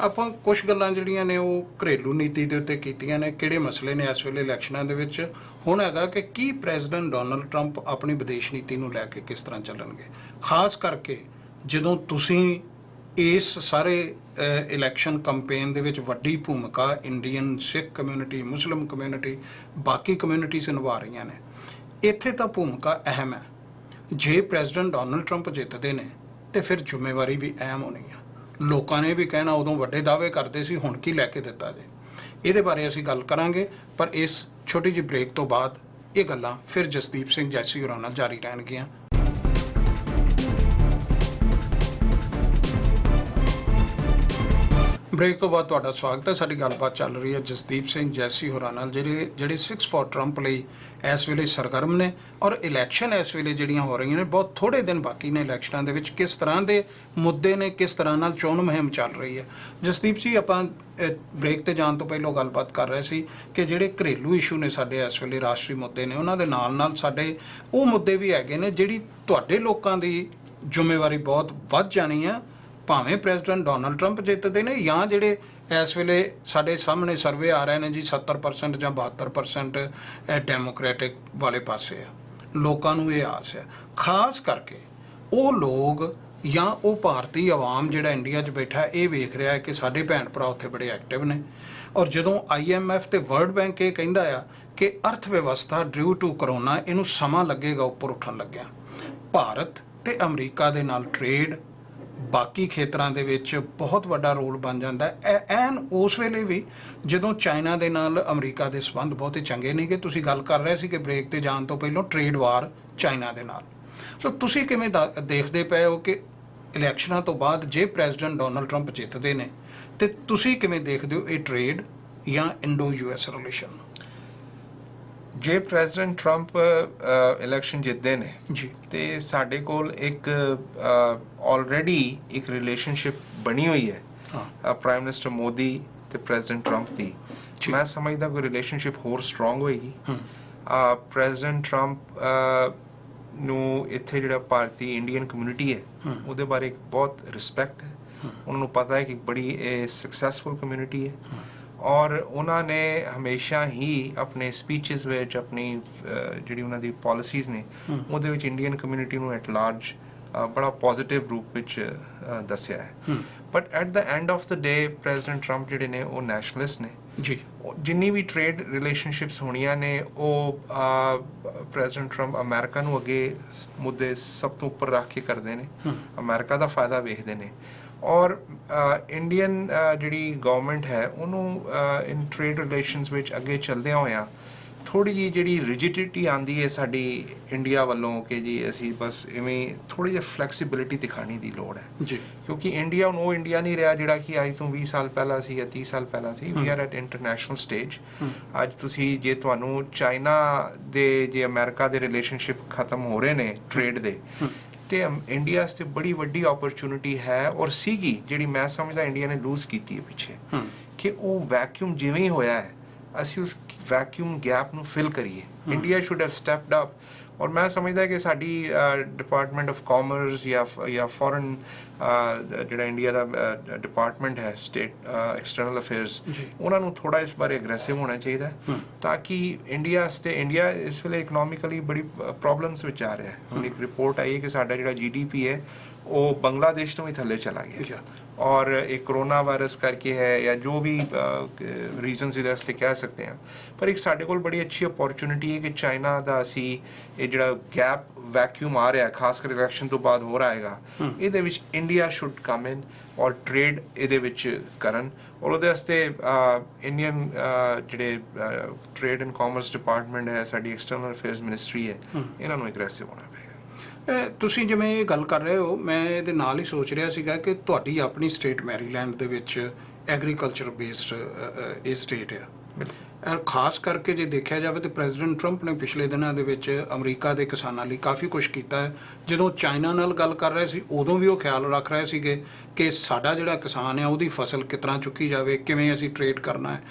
ਆਪਾਂ ਕੁਝ ਗੱਲਾਂ ਜਿਹੜੀਆਂ ਨੇ ਉਹ ਘਰੇਲੂ ਨੀਤੀ ਦੇ ਉੱਤੇ ਕੀਤੀਆਂ ਨੇ, ਕਿਹੜੇ ਮਸਲੇ ਨੇ ਇਸ ਵੇਲੇ ਇਲੈਕਸ਼ਨਾਂ ਦੇ ਵਿੱਚ। ਹੁਣ ਹੈਗਾ ਕਿ ਕੀ ਪ੍ਰੈਜ਼ੀਡੈਂਟ ਡੋਨਲਡ ਟਰੰਪ ਆਪਣੀ ਵਿਦੇਸ਼ ਨੀਤੀ ਨੂੰ ਲੈ ਕੇ ਕਿਸ ਤਰ੍ਹਾਂ ਚੱਲਣਗੇ, ਖਾਸ ਕਰਕੇ ਜਦੋਂ ਤੁਸੀਂ ਇਸ ਸਾਰੇ ਇਲੈਕਸ਼ਨ ਕੰਪੇਨ ਦੇ ਵਿੱਚ ਵੱਡੀ ਭੂਮਿਕਾ ਇੰਡੀਅਨ, ਸਿੱਖ ਕਮਿਊਨਿਟੀ, ਮੁਸਲਿਮ ਕਮਿਊਨਿਟੀ, ਬਾਕੀ ਕਮਿਊਨਿਟੀਜ਼ ਨਿਭਾ ਰਹੀਆਂ ਨੇ। ਇੱਥੇ ਤਾਂ ਭੂਮਿਕਾ ਅਹਿਮ ਹੈ। ਜੇ ਪ੍ਰੈਜ਼ੀਡੈਂਟ ਡੋਨਲਡ ਟਰੰਪ ਜਿੱਤਦੇ ਨੇ ਤੇ ਫਿਰ ਜ਼ਿੰਮੇਵਾਰੀ ਵੀ ਅਹਿਮ ਹੋਣੀ ਆ। ਲੋਕਾਂ ਨੇ ਵੀ ਕਹਿਣਾ ਉਦੋਂ ਵੱਡੇ ਦਾਅਵੇ ਕਰਦੇ ਸੀ, ਹੁਣ ਕੀ ਲੈ ਕੇ ਦਿੱਤਾ ਜੇ। ਇਹਦੇ ਬਾਰੇ ਅਸੀਂ ਗੱਲ ਕਰਾਂਗੇ, ਪਰ ਇਸ ਛੋਟੀ ਜਿਹੀ ਬ੍ਰੇਕ ਤੋਂ ਬਾਅਦ ਇਹ ਗੱਲਾਂ ਫਿਰ ਜਸਦੀਪ ਸਿੰਘ ਜੈਸੀ ਹੋਰਾਂ ਨਾਲ ਜਾਰੀ ਰਹਿਣਗੀਆਂ। ਬ੍ਰੇਕ ਤੋਂ ਬਾਅਦ ਤੁਹਾਡਾ ਸਵਾਗਤ ਹੈ। ਸਾਡੀ ਗੱਲਬਾਤ ਚੱਲ ਰਹੀ ਹੈ ਜਸਦੀਪ ਸਿੰਘ ਜੈਸੀ ਹੋਰਾਂ ਨਾਲ, ਜਿਹੜੇ 6 ਫॉर ਟਰੰਪ ਲਈ ਇਸ ਵੇਲੇ ਸਰਗਰਮ ਨੇ। ਔਰ ਇਲੈਕਸ਼ਨ ਇਸ ਵੇਲੇ ਜਿਹੜੀਆਂ ਹੋ ਰਹੀਆਂ ਨੇ, ਬਹੁਤ ਥੋੜ੍ਹੇ ਦਿਨ ਬਾਕੀ ਨੇ ਇਲੈਕਸ਼ਨਾਂ ਦੇ ਵਿੱਚ। ਕਿਸ ਤਰ੍ਹਾਂ ਦੇ ਮੁੱਦੇ ਨੇ, ਕਿਸ ਤਰ੍ਹਾਂ ਨਾਲ ਚੋਣ ਮੁਹਿੰਮ ਚੱਲ ਰਹੀ ਹੈ। ਜਸਦੀਪ ਜੀ, ਆਪਾਂ ਬ੍ਰੇਕ ਤੇ ਜਾਣ ਤੋਂ ਪਹਿਲਾਂ ਗੱਲਬਾਤ ਕਰ ਰਹੇ ਸੀ ਕਿ ਜਿਹੜੇ ਘਰੇਲੂ ਇਸ਼ੂ ਨੇ ਸਾਡੇ ਇਸ ਵੇਲੇ, ਰਾਸ਼ਟਰੀ ਮੁੱਦੇ ਨੇ, ਉਹਨਾਂ ਦੇ ਨਾਲ ਨਾਲ ਸਾਡੇ ਉਹ ਮੁੱਦੇ ਵੀ ਹੈਗੇ ਨੇ ਜਿਹੜੀ ਤੁਹਾਡੇ ਲੋਕਾਂ ਦੀ ਜ਼ਿੰਮੇਵਾਰੀ ਬਹੁਤ ਵੱਧ ਜਾਣੀ ਆ, ਭਾਵੇਂ ਪ੍ਰੈਜ਼ੀਡੈਂਟ ਡੋਨਲਡ ਟਰੰਪ ਜਿੱਤਦੇ ਨੇ ਜਾਂ ਜਿਹੜੇ ਇਸ ਵੇਲੇ ਸਾਡੇ ਸਾਹਮਣੇ ਸਰਵੇ ਆ ਰਹੇ ਨੇ ਜੀ 70% ਜਾਂ 72% ਡੈਮੋਕ੍ਰੈਟਿਕ ਵਾਲੇ ਪਾਸੇ ਆ। ਲੋਕਾਂ ਨੂੰ ਇਹ ਆਸ ਹੈ, ਖਾਸ ਕਰਕੇ ਉਹ ਲੋਕ ਜਾਂ ਉਹ ਭਾਰਤੀ ਆਵਾਮ ਜਿਹੜਾ ਇੰਡੀਆ 'ਚ ਬੈਠਾ ਇਹ ਵੇਖ ਰਿਹਾ ਹੈ ਕਿ ਸਾਡੇ ਭੈਣ ਭਰਾ ਉੱਥੇ ਬੜੇ ਐਕਟਿਵ ਨੇ। ਔਰ ਜਦੋਂ IMF ਤੇ ਵਰਲਡ ਬੈਂਕ ਇਹ ਕਹਿੰਦਾ ਆ ਕਿ ਅਰਥ ਵਿਵਸਥਾ ਡਿਊ ਟੂ ਕਰੋਨਾ ਇਹਨੂੰ ਸਮਾਂ ਲੱਗੇਗਾ ਉੱਪਰ ਉੱਠਣ ਲੱਗਿਆ। ਭਾਰਤ ਤੇ ਅਮਰੀਕਾ ਦੇ ਨਾਲ ਟ੍ਰੇਡ ਬਾਕੀ ਖੇਤਰਾਂ ਦੇ ਵਿੱਚ ਬਹੁਤ ਵੱਡਾ ਰੋਲ ਬਣ ਜਾਂਦਾ ਹੈ। ਐਨ ਉਸ ਵੇਲੇ ਵੀ ਜਦੋਂ ਚਾਈਨਾ ਦੇ ਨਾਲ ਅਮਰੀਕਾ ਦੇ ਸੰਬੰਧ ਬਹੁਤੇ ਚੰਗੇ ਨਹੀਂ ਕਿ ਤੁਸੀਂ ਗੱਲ ਕਰ ਰਹੇ ਸੀ ਕਿ ਬ੍ਰੇਕ ਤੇ ਜਾਣ ਤੋਂ ਪਹਿਲਾਂ ਟ੍ਰੇਡ ਵਾਰ ਚਾਈਨਾ ਦੇ ਨਾਲ। ਸੋ ਤੁਸੀਂ ਕਿਵੇਂ ਦੇਖਦੇ ਪਏ ਹੋ ਕਿ ਇਲੈਕਸ਼ਨਾਂ ਤੋਂ ਬਾਅਦ ਜੇ ਪ੍ਰੈਜ਼ੀਡੈਂਟ ਡੋਨਲਡ ਟਰੰਪ ਜਿੱਤਦੇ ਨੇ ਤੇ ਤੁਸੀਂ ਕਿਵੇਂ ਦੇਖਦੇ ਹੋ ਇਹ ਟ੍ਰੇਡ ਜਾਂ ਇੰਡੋ US ਰਿਲੇਸ਼ਨ ਨੂੰ? ਜੇ ਪ੍ਰੈਜ਼ੀਡੈਂਟ ਟਰੰਪ ਇਲੈਕਸ਼ਨ ਜਿੱਤਦੇ ਨੇ ਜੀ ਤੇ ਸਾਡੇ ਕੋਲ ਇੱਕ ਆਲਰੇਡੀ ਇੱਕ ਰਿਲੇਸ਼ਨਸ਼ਿਪ ਬਣੀ ਹੋਈ ਹੈ ਪ੍ਰਾਈਮ ਮਿਨਿਸਟਰ ਮੋਦੀ ਤੇ ਪ੍ਰੈਜ਼ੀਡੈਂਟ ਟਰੰਪ ਦੀ। ਮੈਂ ਸਮਝਦਾ ਕੋਈ ਰਿਲੇਸ਼ਨਸ਼ਿਪ ਹੋਰ ਸਟਰੋਂਗ ਹੋਏਗੀ। ਪ੍ਰੈਜ਼ੀਡੈਂਟ ਟਰੰਪ ਨੂੰ ਇੱਥੇ ਜਿਹੜਾ ਭਾਰਤੀ ਇੰਡੀਅਨ ਕਮਿਊਨਿਟੀ ਹੈ ਉਹਦੇ ਬਾਰੇ ਇੱਕ ਬਹੁਤ ਰਿਸਪੈਕਟ ਹੈ। ਉਹਨਾਂ ਨੂੰ ਪਤਾ ਹੈ ਕਿ ਬੜੀ ਸਕਸੈਸਫੁਲ ਕਮਿਊਨਿਟੀ ਹੈ ਔਰ ਉਹਨਾਂ ਨੇ ਹਮੇਸ਼ਾ ਹੀ ਆਪਣੇ ਸਪੀਚਸ ਵਿੱਚ ਆਪਣੀ ਜਿਹੜੀ ਉਹਨਾਂ ਦੀ ਪਾਲਿਸੀਜ਼ ਨੇ ਉਹਦੇ ਵਿੱਚ ਇੰਡੀਅਨ ਕਮਿਊਨਿਟੀ ਨੂੰ ਐਟ ਲਾਰਜ ਬੜਾ ਪੋਜ਼ਿਟਿਵ ਰੂਪ ਵਿੱਚ ਦੱਸਿਆ ਹੈ। But at the end of the day president Trump ਜਿਹੜੇ ਨੇ ਉਹ ਨੈਸ਼ਨਲਿਸਟ ਨੇ ਜੀ। ਜਿੰਨੀ ਵੀ ਟ੍ਰੇਡ ਰਿਲੇਸ਼ਨਸ਼ਿਪਸ ਹੋਣੀਆਂ ਨੇ ਉਹ ਪ੍ਰੈਜ਼ੀਡੈਂਟ ਟਰੰਪ ਅਮਰੀਕਾ ਨੂੰ ਅੱਗੇ ਮੁੱਦੇ ਸਭ ਤੋਂ ਉੱਪਰ ਰੱਖ ਕੇ ਕਰਦੇ ਨੇ, ਅਮਰੀਕਾ ਦਾ ਫਾਇਦਾ ਵੇਖਦੇ ਨੇ। ਔਰ ਇੰਡੀਅਨ ਜਿਹੜੀ ਗਵਰਨਮੈਂਟ ਹੈ ਉਹਨੂੰ ਇਨ ਟ੍ਰੇਡ ਰਿਲੇਸ਼ਨਸ ਵਿੱਚ ਅੱਗੇ ਚੱਲਦਿਆਂ ਹੋਇਆਂ ਥੋੜੀ ਜਿਹੀ ਜਿਹੜੀ ਰਿਜਿਡਿਟੀ ਆਂਦੀ ਹੈ ਸਾਡੀ ਇੰਡੀਆ ਵੱਲੋਂ ਕਿ ਜੀ ਅਸੀਂ ਬਸ ਇਵੇਂ ਥੋੜੀ ਜਿਹੀ ਫਲੈਕਸੀਬਿਲਿਟੀ ਦਿਖਾਣੀ ਦੀ ਲੋੜ ਹੈ ਜੀ, ਕਿਉਂਕਿ ਇੰਡੀਆ ਹੁਣ ਉਹ ਇੰਡੀਆ ਨਹੀਂ ਰਿਹਾ ਜਿਹੜਾ ਕਿ ਅੱਜ ਤੋਂ 20 ਸਾਲ ਪਹਿਲਾਂ ਸੀ ਜਾਂ 30 ਸਾਲ ਪਹਿਲਾਂ ਸੀ। We are at international stage. ਅੱਜ ਤੁਸੀਂ ਜੇ ਤੁਹਾਨੂੰ ਚਾਈਨਾ ਦੇ ਜੇ ਅਮਰੀਕਾ ਦੇ ਰਿਲੇਸ਼ਨਸ਼ਿਪ ਖਤਮ ਹੋ ਰਹੇ ਨੇ ਟ੍ਰੇਡ ਦੇ, ਤੇ ਇੰਡੀਆ ਵਾਸਤੇ ਬੜੀ ਵੱਡੀ ਓਪਰਚੁਨਿਟੀ ਹੈ ਔਰ ਸੀਗੀ ਜਿਹੜੀ ਮੈਂ ਸਮਝਦਾ ਇੰਡੀਆ ਨੇ ਲੂਜ਼ ਕੀਤੀ ਹੈ ਪਿੱਛੇ, ਕਿ ਉਹ ਵੈਕਿਊਮ ਜਿਵੇਂ ਹੀ ਹੋਇਆ ਹੈ ਅਸੀਂ ਉਸ ਵੈਕਿਊਮ ਗੈਪ ਨੂੰ ਫਿਲ ਕਰੀਏ। India should have stepped up. ਔਰ ਮੈਂ ਸਮਝਦਾ ਕਿ ਸਾਡੀ ਡਿਪਾਰਟਮੈਂਟ ਆਫ ਕਾਮਰਸ ਜਾਂ ਫੋਰਨ ਜਿਹੜਾ ਇੰਡੀਆ ਦਾ ਡਿਪਾਰਟਮੈਂਟ ਹੈ ਸਟੇਟ ਐਕਸਟਰਨਲ ਅਫੇਅਰਸ, ਉਹਨਾਂ ਨੂੰ ਥੋੜਾ ਇਸ ਬਾਰੇ ਅਗਰੈਸਿਵ ਹੋਣਾ ਚਾਹੀਦਾ ਤਾਂ ਕਿ ਇੰਡੀਆ ਇਸ ਵੇਲੇ ਇਕਨੋਮਿਕਲੀ ਬੜੀ ਪ੍ਰੋਬਲਮਸ ਵਿੱਚ ਆ ਰਿਹਾ ਹੈ। ਹੁਣ ਇੱਕ ਰਿਪੋਰਟ ਆਈ ਹੈ ਕਿ ਸਾਡਾ ਜਿਹੜਾ GDP ਹੈ ਉਹ ਬੰਗਲਾਦੇਸ਼ ਤੋਂ ਵੀ ਥੱਲੇ ਚਲਾ ਗਿਆ, ਔਰ ਇਹ ਕਰੋਨਾ ਵਾਇਰਸ ਕਰਕੇ ਹੈ ਜਾਂ ਜੋ ਵੀ ਰੀਜ਼ਨਸ ਇਹਦੇ ਵਾਸਤੇ ਕਹਿ ਸਕਦੇ ਹਾਂ। ਪਰ ਇੱਕ ਸਾਡੇ ਕੋਲ ਬੜੀ ਅੱਛੀ ਅਪੋਰਚੁਨਿਟੀ ਹੈ ਕਿ ਚਾਈਨਾ ਦਾ ਅਸੀਂ ਇਹ ਜਿਹੜਾ ਗੈਪ ਵੈਕਿਊਮ ਆ ਰਿਹਾ ਖਾਸ ਕਰ ਇਲੈਕਸ਼ਨ ਤੋਂ ਬਾਅਦ ਹੋ ਆਏਗਾ, ਇਹਦੇ ਵਿੱਚ ਇੰਡੀਆ ਸ਼ੁੱਡ ਕਮ ਇਨ ਔਰ ਟ੍ਰੇਡ ਇਹਦੇ ਵਿੱਚ ਕਰਨ। ਔਰ ਉਹਦੇ ਵਾਸਤੇ ਇੰਡੀਅਨ ਜਿਹੜੇ ਟ੍ਰੇਡ ਐਂਡ ਕਾਮਰਸ ਡਿਪਾਰਟਮੈਂਟ ਹੈ, ਸਾਡੀ ਐਕਸਟਰਨਲ ਅਫੇਅਰਸ ਮਿਨਿਸਟਰੀ ਹੈ, ਇਹਨਾਂ ਨੂੰ ਐਗਰੈਸਿਵ ਹੋਣਾ ਪਏਗਾ। ਤੁਸੀਂ ਜਿਵੇਂ ਇਹ ਗੱਲ ਕਰ ਰਹੇ ਹੋ, ਮੈਂ ਇਹਦੇ ਨਾਲ ਹੀ ਸੋਚ ਰਿਹਾ ਸੀਗਾ ਕਿ ਤੁਹਾਡੀ ਆਪਣੀ ਸਟੇਟ ਮੈਰੀਲੈਂਡ ਦੇ ਵਿੱਚ ਐਗਰੀਕਲਚਰ ਬੇਸਡ ਇਹ ਸਟੇਟ ਆ। ਖਾਸ ਕਰਕੇ ਜੇ ਦੇਖਿਆ ਜਾਵੇ ਤਾਂ ਪ੍ਰੈਜ਼ੀਡੈਂਟ ਟਰੰਪ ਨੇ ਪਿਛਲੇ ਦਿਨਾਂ ਦੇ ਵਿੱਚ ਅਮਰੀਕਾ ਦੇ ਕਿਸਾਨਾਂ ਲਈ ਕਾਫੀ ਕੁਝ ਕੀਤਾ ਹੈ। ਜਦੋਂ ਚਾਈਨਾ ਨਾਲ ਗੱਲ ਕਰ ਰਹੇ ਸੀ ਉਦੋਂ ਵੀ ਉਹ ਖਿਆਲ ਰੱਖ ਰਹੇ ਸੀਗੇ ਕਿ ਸਾਡਾ ਜਿਹੜਾ ਕਿਸਾਨ ਹੈ ਉਹਦੀ ਫਸਲ ਕਿਸ ਤਰ੍ਹਾਂ ਚੁੱਕੀ ਜਾਵੇ, ਕਿਵੇਂ ਅਸੀਂ ਟ੍ਰੇਡ ਕਰਨਾ ਹੈ।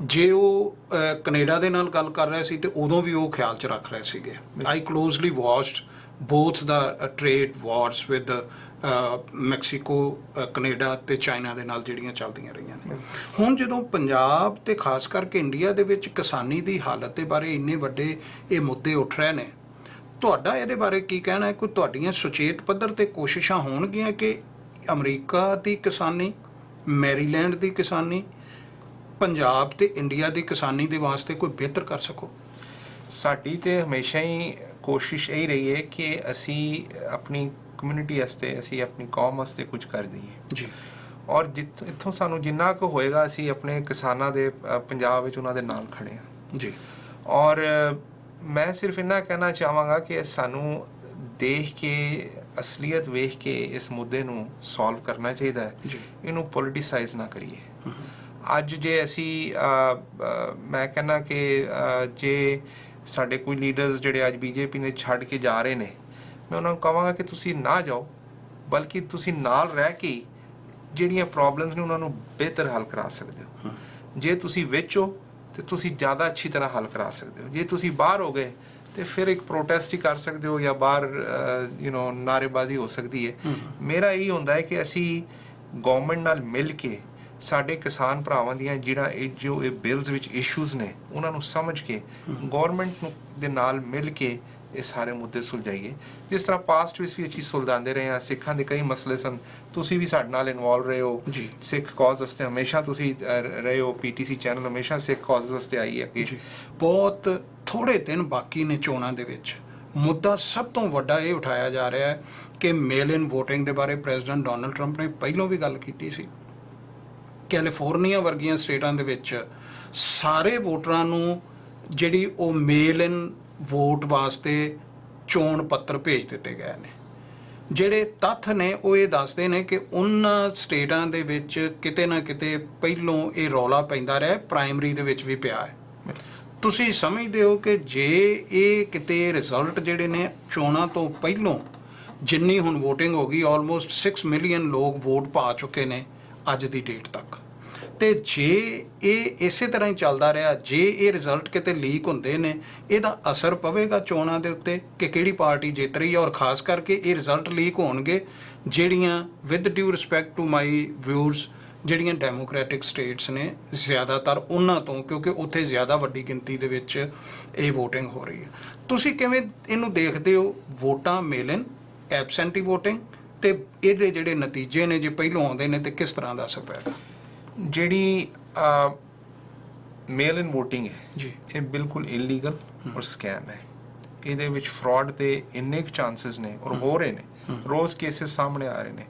ਜੇ ਉਹ ਕੈਨੇਡਾ ਦੇ ਨਾਲ ਗੱਲ ਕਰ ਰਹੇ ਸੀ ਤੇ ਉਦੋਂ ਵੀ ਉਹ ਖਿਆਲ 'ਚ ਰੱਖ ਰਹੇ ਸੀਗੇ। I closely watched both the trade wars with Mexico, Canada ਤੇ ਚਾਈਨਾ ਦੇ ਨਾਲ ਜਿਹੜੀਆਂ ਚੱਲਦੀਆਂ ਰਹੀਆਂ ਨੇ। ਹੁਣ ਜਦੋਂ ਪੰਜਾਬ ਤੇ ਖਾਸ ਕਰਕੇ ਇੰਡੀਆ ਦੇ ਵਿੱਚ ਕਿਸਾਨੀ ਦੀ ਹਾਲਤ ਦੇ ਬਾਰੇ ਇੰਨੇ ਵੱਡੇ ਇਹ ਮੁੱਦੇ ਉੱਠ ਰਹੇ ਨੇ, ਤੁਹਾਡਾ ਇਹਦੇ ਬਾਰੇ ਕੀ ਕਹਿਣਾ ਹੈ? ਕੋਈ ਤੁਹਾਡੀਆਂ ਸੁਚੇਤ ਪੱਧਰ ਤੇ ਕੋਸ਼ਿਸ਼ਾਂ ਹੋਣਗੀਆਂ ਕਿ ਅਮਰੀਕਾ ਦੀ ਕਿਸਾਨੀ, ਮੈਰੀਲੈਂਡ ਦੀ ਕਿਸਾਨੀ, ਪੰਜਾਬ ਤੇ ਇੰਡੀਆ ਦੀ ਕਿਸਾਨੀ ਦੇ ਵਾਸਤੇ ਕੋਈ ਬਿਹਤਰ ਕਰ ਸਕੋ? ਸਾਡੀ ਤੇ ਹਮੇਸ਼ਾ ਹੀ ਕੋਸ਼ਿਸ਼ ਇਹ ਰਹੀ ਹੈ ਕਿ ਅਸੀਂ ਆਪਣੀ ਕਮਿਊਨਿਟੀ ਵਾਸਤੇ, ਅਸੀਂ ਆਪਣੀ ਕੌਮ ਵਾਸਤੇ ਕੁਝ ਕਰ ਦਈਏ ਜੀ। ਔਰ ਇੱਥੋਂ ਸਾਨੂੰ ਜਿੰਨਾ ਕੁ ਹੋਏਗਾ ਅਸੀਂ ਆਪਣੇ ਕਿਸਾਨਾਂ ਦੇ ਪੰਜਾਬ ਵਿੱਚ ਉਹਨਾਂ ਦੇ ਨਾਲ ਖੜੇ ਹਾਂ ਜੀ। ਔਰ ਮੈਂ ਸਿਰਫ ਇੰਨਾ ਕਹਿਣਾ ਚਾਹਾਂਗਾ ਕਿ ਸਾਨੂੰ ਦੇਖ ਕੇ, ਅਸਲੀਅਤ ਵੇਖ ਕੇ ਇਸ ਮੁੱਦੇ ਨੂੰ ਸੋਲਵ ਕਰਨਾ ਚਾਹੀਦਾ ਹੈ, ਇਹਨੂੰ ਪੋਲੀਟੀਸਾਈਜ਼ ਨਾ ਕਰੀਏ। ਅੱਜ ਜੇ ਅਸੀਂ ਮੈਂ ਕਹਿੰਦਾ ਕਿ ਜੇ ਸਾਡੇ ਕੋਈ ਲੀਡਰਸ ਜਿਹੜੇ ਅੱਜ BJP ਨੇ ਛੱਡ ਕੇ ਜਾ ਰਹੇ ਨੇ, ਮੈਂ ਉਹਨਾਂ ਨੂੰ ਕਹਾਂਗਾ ਕਿ ਤੁਸੀਂ ਨਾ ਜਾਓ, ਬਲਕਿ ਤੁਸੀਂ ਨਾਲ ਰਹਿ ਕੇ ਜਿਹੜੀਆਂ ਪ੍ਰੋਬਲਮਸ ਨੇ ਉਹਨਾਂ ਨੂੰ ਬਿਹਤਰ ਹੱਲ ਕਰਾ ਸਕਦੇ ਹੋ। ਜੇ ਤੁਸੀਂ ਵਿੱਚ ਹੋ ਤਾਂ ਤੁਸੀਂ ਜ਼ਿਆਦਾ ਅੱਛੀ ਤਰ੍ਹਾਂ ਹੱਲ ਕਰਾ ਸਕਦੇ ਹੋ। ਜੇ ਤੁਸੀਂ ਬਾਹਰ ਹੋ ਗਏ ਤੇ ਫਿਰ ਇੱਕ ਪ੍ਰੋਟੈਸਟ ਹੀ ਕਰ ਸਕਦੇ ਹੋ ਜਾਂ ਬਾਹਰ ਨਾਅਰੇਬਾਜ਼ੀ ਹੋ ਸਕਦੀ ਹੈ। ਮੇਰਾ ਇਹ ਹੁੰਦਾ ਹੈ ਕਿ ਅਸੀਂ ਗਵਰਨਮੈਂਟ ਨਾਲ ਮਿਲ ਕੇ ਸਾਡੇ ਕਿਸਾਨ ਭਰਾਵਾਂ ਦੀਆਂ ਜਿਹੜਾ ਇਹ ਬਿਲਸ ਵਿੱਚ ਇਸ਼ੂਜ਼ ਨੇ ਉਹਨਾਂ ਨੂੰ ਸਮਝ ਕੇ ਗਵਰਨਮੈਂਟ ਦੇ ਨਾਲ ਮਿਲ ਕੇ ਇਹ ਸਾਰੇ ਮੁੱਦੇ ਸੁਲਝਾਈਏ। ਜਿਸ ਤਰ੍ਹਾਂ ਪਾਸਟ ਵਿੱਚ ਵੀ ਇਹ ਚੀਜ਼ ਸੁਲਝਾਉਂਦੇ ਰਹੇ ਹਾਂ। ਸਿੱਖਾਂ ਦੇ ਕਈ ਮਸਲੇ ਸਨ, ਤੁਸੀਂ ਵੀ ਸਾਡੇ ਨਾਲ ਇਨਵੋਲਵ ਰਹੇ ਹੋ ਸਿੱਖ ਕਾਜ਼ ਵਾਸਤੇ, ਹਮੇਸ਼ਾ ਤੁਸੀਂ ਰਹੇ ਹੋ। PTC ਚੈਨਲ ਹਮੇਸ਼ਾ ਸਿੱਖ ਕਾਜ਼ ਵਾਸਤੇ ਆਈ ਹੈ ਕਿ ਬਹੁਤ ਥੋੜੇ ਦਿਨ ਬਾਕੀ ਨੇ ਚੋਣਾਂ ਦੇ ਵਿੱਚ। ਮੁੱਦਾ ਸਭ ਤੋਂ ਵੱਡਾ ਇਹ ਉਠਾਇਆ ਜਾ ਰਿਹਾ ਹੈ ਕਿ ਮੇਲ ਇਨ ਵੋਟਿੰਗ ਦੇ ਬਾਰੇ ਪ੍ਰੈਜ਼ੀਡੈਂਟ ਡੋਨਲਡ ਟਰੰਪ ਨੇ ਪਹਿਲਾਂ ਵੀ ਗੱਲ ਕੀਤੀ ਸੀ। ਕੈਲੀਫੋਰਨੀਆ ਵਰਗੀਆਂ ਸਟੇਟਾਂ ਦੇ ਵਿੱਚ ਸਾਰੇ ਵੋਟਰਾਂ ਨੂੰ ਜਿਹੜੀ ਉਹ ਮੇਲ ਇਨ ਵੋਟ ਵਾਸਤੇ ਚੋਣ ਪੱਤਰ ਭੇਜ ਦਿੱਤੇ ਗਏ ਨੇ। ਜਿਹੜੇ ਤੱਥ ਨੇ ਉਹ ਇਹ ਦੱਸਦੇ ਨੇ ਕਿ ਉਹਨਾਂ ਸਟੇਟਾਂ ਦੇ ਵਿੱਚ ਕਿਤੇ ਨਾ ਕਿਤੇ ਪਹਿਲੋਂ ਇਹ ਰੌਲਾ ਪੈਂਦਾ ਰਿਹਾ, ਪ੍ਰਾਇਮਰੀ ਦੇ ਵਿੱਚ ਵੀ ਪਿਆ ਹੈ। ਤੁਸੀਂ ਸਮਝਦੇ ਹੋ ਕਿ ਜੇ ਇਹ ਕਿਤੇ ਰਿਜ਼ਲਟ ਜਿਹੜੇ ਨੇ ਚੋਣਾਂ ਤੋਂ ਪਹਿਲੋਂ, ਜਿੰਨੀ ਹੁਣ ਵੋਟਿੰਗ ਹੋ ਗਈ, ਆਲਮੋਸਟ 6 ਮਿਲੀਅਨ ਲੋਕ ਵੋਟ ਪਾ ਚੁੱਕੇ ਨੇ ਅੱਜ ਦੀ ਡੇਟ ਤੱਕ, ਤੇ ਜੇ ਇਹ ਇਸੇ ਤਰ੍ਹਾਂ ਹੀ ਚੱਲਦਾ ਰਿਹਾ, ਜੇ ਇਹ ਰਿਜ਼ਲਟ ਕਿਤੇ ਲੀਕ ਹੁੰਦੇ ਨੇ, ਇਹਦਾ ਅਸਰ ਪਵੇਗਾ ਚੋਣਾਂ ਦੇ ਉੱਤੇ ਕਿ ਕਿਹੜੀ ਪਾਰਟੀ ਜਿੱਤ ਰਹੀ ਹੈ। ਔਰ ਖਾਸ ਕਰਕੇ ਇਹ ਰਿਜ਼ਲਟ ਲੀਕ ਹੋਣਗੇ ਜਿਹੜੀਆਂ, with due respect to my views, ਜਿਹੜੀਆਂ ਡੈਮੋਕ੍ਰੈਟਿਕ ਸਟੇਟਸ ਨੇ ਜ਼ਿਆਦਾਤਰ ਉਹਨਾਂ ਤੋਂ, ਕਿਉਂਕਿ ਉੱਥੇ ਜ਼ਿਆਦਾ ਵੱਡੀ ਗਿਣਤੀ ਦੇ ਵਿੱਚ ਇਹ ਵੋਟਿੰਗ ਹੋ ਰਹੀ ਹੈ। ਤੁਸੀਂ ਕਿਵੇਂ ਇਹਨੂੰ ਦੇਖਦੇ ਹੋ? ਵੋਟਾਂ ਮੇਲ-ਇਨ, ਐਬਸੈਂਟੀ ਵੋਟਿੰਗ, ਤੇ ਇਹਦੇ ਜਿਹੜੇ ਨਤੀਜੇ ਨੇ ਜੇ ਪਹਿਲੋਂ ਆਉਂਦੇ ਨੇ ਤੇ ਕਿਸ ਤਰ੍ਹਾਂ ਦਾ ਅਸਰ ਪਏਗਾ? ਜਿਹੜੀ ਮੇਲ ਇਨ ਵੋਟਿੰਗ ਹੈ ਜੀ, ਇਹ ਬਿਲਕੁਲ ਇਲੀਗਲ ਔਰ ਸਕੈਮ ਹੈ। ਇਹਦੇ ਵਿੱਚ ਫਰਾਡ ਦੇ ਇੰਨੇ ਕੁ ਚਾਂਸਸ ਨੇ ਔਰ ਹੋ ਰਹੇ ਨੇ, ਰੋਜ਼ ਕੇਸਿਸ ਸਾਹਮਣੇ ਆ ਰਹੇ ਨੇ।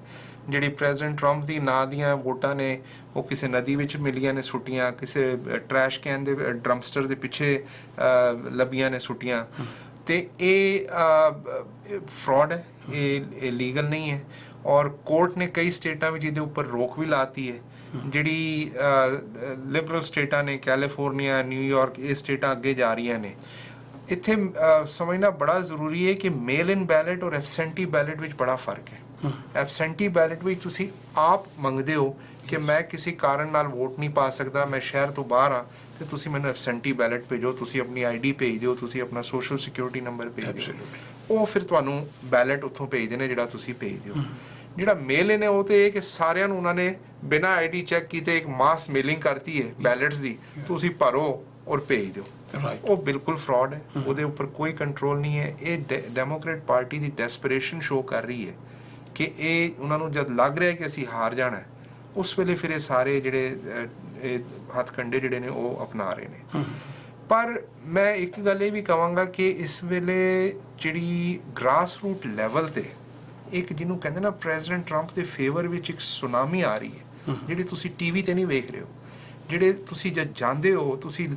ਜਿਹੜੀ ਪ੍ਰੈਜ਼ੀਡੈਂਟ ਟਰੰਪ ਦੀ ਨਾਂ ਦੀਆਂ ਵੋਟਾਂ ਨੇ ਉਹ ਕਿਸੇ ਨਦੀ ਵਿੱਚ ਮਿਲੀਆਂ ਨੇ ਸੁੱਟੀਆਂ, ਕਿਸੇ ਟਰੈਸ਼ ਕੈਨ ਦੇ ਡਰਮਸਟਰ ਦੇ ਪਿੱਛੇ ਲੱਭੀਆਂ ਨੇ ਸੁੱਟੀਆਂ। ਤੇ ਇਹ ਫਰਾਡ ਹੈ, ਇਹ ਲੀਗਲ ਨਹੀਂ ਹੈ। ਔਰ ਕੋਰਟ ਨੇ ਕਈ ਸਟੇਟਾਂ ਵਿੱਚ ਇਹਦੇ ਉੱਪਰ ਰੋਕ ਵੀ ਲਾਤੀ ਹੈ। ਜਿਹੜੀ ਲਿਬਰਲ ਸਟੇਟਾਂ ਨੇ, ਕੈਲੀਫੋਰਨੀਆ, ਨਿਊਯਾਰਕ, ਇਹ ਸਟੇਟਾਂ ਅੱਗੇ ਜਾ ਰਹੀਆਂ ਨੇ। ਇੱਥੇ ਸਮਝਣਾ ਬੜਾ ਜ਼ਰੂਰੀ ਹੈ ਕਿ ਮੇਲ ਇਨ ਬੈਲਟ ਔਰ ਐਬਸੈਂਟੀ ਬੈਲਟ ਵਿੱਚ ਬੜਾ ਫਰਕ ਹੈ। ਐਬਸੈਂਟੀ ਬੈਲਟ ਵਿੱਚ ਤੁਸੀਂ ਆਪ ਮੰਗਦੇ ਹੋ ਕਿ ਮੈਂ ਕਿਸੇ ਕਾਰਨ ਨਾਲ ਵੋਟ ਨਹੀਂ ਪਾ ਸਕਦਾ, ਮੈਂ ਸ਼ਹਿਰ ਤੋਂ ਬਾਹਰ ਹਾਂ, ਤੇ ਤੁਸੀਂ ਮੈਨੂੰ ਐਬਸੈਂਟੀ ਬੈਲਟ ਭੇਜੋ, ਤੁਸੀਂ ਆਪਣੀ ਆਈਡੀ ਭੇਜ ਦਿਓ, ਤੁਸੀਂ ਆਪਣਾ ਸੋਸ਼ਲ ਸਿਕਿਉਰਿਟੀ ਨੰਬਰ ਭੇਜ ਦਿਓ, ਉਹ ਫਿਰ ਤੁਹਾਨੂੰ ਬੈਲਟ ਉੱਥੋਂ ਭੇਜਦੇ ਨੇ ਜਿਹੜਾ ਤੁਸੀਂ ਭੇਜ ਦਿਓ। ਜਿਹੜਾ ਮੇਲ ਇਨ ਹੈ ਉਹ ਤੇ ਇਹ ਕਿ ਸਾਰਿਆਂ ਨੂੰ ਉਹਨਾਂ ਨੇ ਬਿਨਾਂ ਆਈਡੀ ਚੈੱਕ ਕੀਤੇ ਇੱਕ ਮਾਸ ਮੇਲਿੰਗ ਕਰਤੀ ਹੈ ਬੈਲਟਸ ਦੀ, ਤੁਸੀਂ ਭਰੋ ਔਰ ਭੇਜ ਦਿਓ। ਉਹ ਬਿਲਕੁਲ ਫਰਾਡ ਹੈ, ਉਹਦੇ ਉੱਪਰ ਕੋਈ ਕੰਟਰੋਲ ਨਹੀਂ ਹੈ। ਇਹ ਡੈਮੋਕ੍ਰੇਟ ਪਾਰਟੀ ਦੀ ਡੈਸਪਰੇਸ਼ਨ ਸ਼ੋਅ ਕਰ ਰਹੀ ਹੈ ਕਿ ਇਹ ਉਹਨਾਂ ਨੂੰ ਜਦ ਲੱਗ ਰਿਹਾ ਕਿ ਅਸੀਂ ਹਾਰ ਜਾਣਾ, ਉਸ ਵੇਲੇ ਫਿਰ ਇਹ ਸਾਰੇ ਜਿਹੜੇ ਹੱਥਕੰਡੇ ਜਿਹੜੇ ਨੇ ਉਹ ਅਪਣਾ ਰਹੇ ਨੇ। ਪਰ ਮੈਂ ਇੱਕ ਗੱਲ ਇਹ ਵੀ ਕਹਾਂਗਾ ਕਿ ਇਸ ਵੇਲੇ ਜਿਹੜੀ ਗ੍ਰਾਸ ਰੂਟ ਲੈਵਲ ਤੇ ਇੱਕ ਜਿਹਨੂੰ ਕਹਿੰਦੇ ਨਾ ਪ੍ਰੈਜ਼ੀਡੈਂਟ ਟਰੰਪ ਦੇ ਫੇਵਰ ਵਿੱਚ ਇੱਕ ਸੁਨਾਮੀ ਆ ਰਹੀ ਹੈ, ਜਿਹੜੀ ਤੁਸੀਂ ਟੀਵੀ ਤੇ ਨਹੀਂ ਵੇਖ ਰਹੇ ਹੋ, ਜਿਹੜੇ ਤੁਸੀਂ ਜਦ ਜਾਂਦੇ ਹੋ ਤੁਸੀਂ